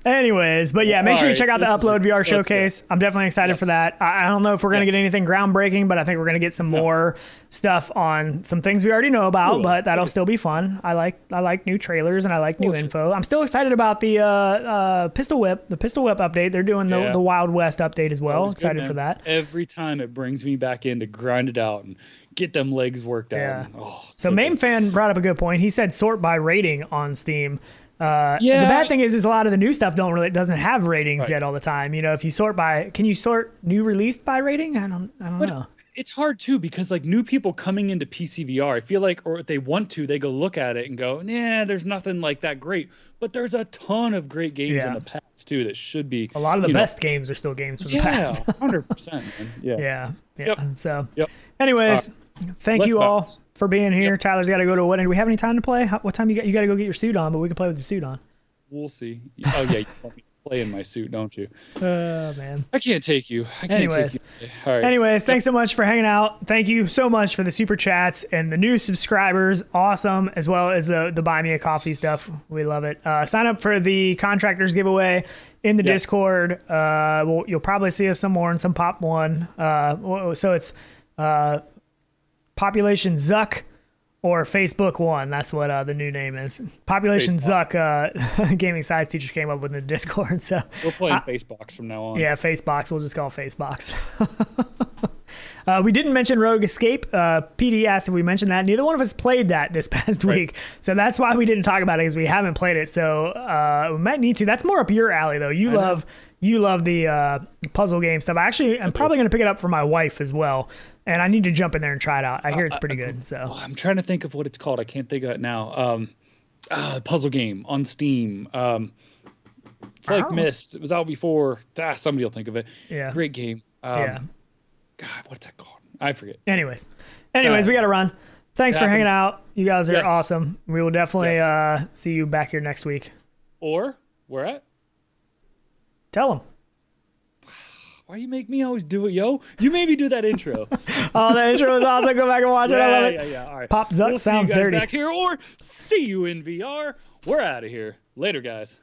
Anyways, but yeah, make sure you check out the Upload VR Showcase. I'm definitely excited for that. I don't know if we're going to get anything groundbreaking, but I think we're going to get some more stuff on some things we already know about, but that'll still be fun. I like new trailers and I like new info. I'm still excited about the Pistol Whip update. They're doing the Wild West update as well. Excited for that. Every time it brings me back in to grind it out and get them legs worked out. Yeah. So Mame Fan brought up a good point. He said sort by rating on Steam. The bad thing is a lot of the new stuff doesn't have ratings yet all the time. You know, if you can you sort new released by rating? I don't know. It's hard too because like new people coming into PC VR, I feel like, or if they want to, they go look at it and go, nah, there's nothing like that great. But there's a ton of great games in the past too that should be. A lot of the best games are still games from the past. 100%. Man. Yeah. So, anyways, thank you all for being here. Tyler's got to go to a wedding. Do we have any time to play? What time you got to go get your suit on? But we can play with your suit on. We'll see. Oh yeah, you want me to play in my suit, don't you? Man, I can't take you. Anyways, all right. Anyways, thanks so much for hanging out. Thank you so much for the super chats and the new subscribers. Awesome, as well as the Buy Me a Coffee stuff. We love it. Sign up for the Contractors giveaway in the Discord. You'll probably see us some more in some Pop 1. So it's Population Zuck or Facebook 1. That's what the new name is. Population Facebook. Zuck, gaming science teacher came up with in the Discord. So we're playing Facebox from now on. Yeah, Facebox. We'll just call it Facebox. We didn't mention Rogue Escape. PD asked if we mentioned that. Neither one of us played that this past week, so that's why we didn't talk about it, because we haven't played it. So we might need to. That's more up your alley, though. You love the puzzle game stuff. I'm probably going to pick it up for my wife as well, and I need to jump in there and try it out. I hear it's pretty good. So I'm trying to think of what it's called. I can't think of it now. Puzzle game on Steam. It's like Myst. It was out before. Somebody will think of it. Yeah. Great game. Yeah. God, what's that called? I forget. Anyways, we got to run. Thanks for hanging out. You guys are awesome. We will definitely see you back here next week. Or where at? Tell them. Why you make me always do it, yo? You made me do that intro. Oh, that intro was awesome. Go back and watch it. I love it. Yeah. All right. Pop Zuck sounds see you guys dirty. Back here, or see you in VR. We're out of here. Later, guys.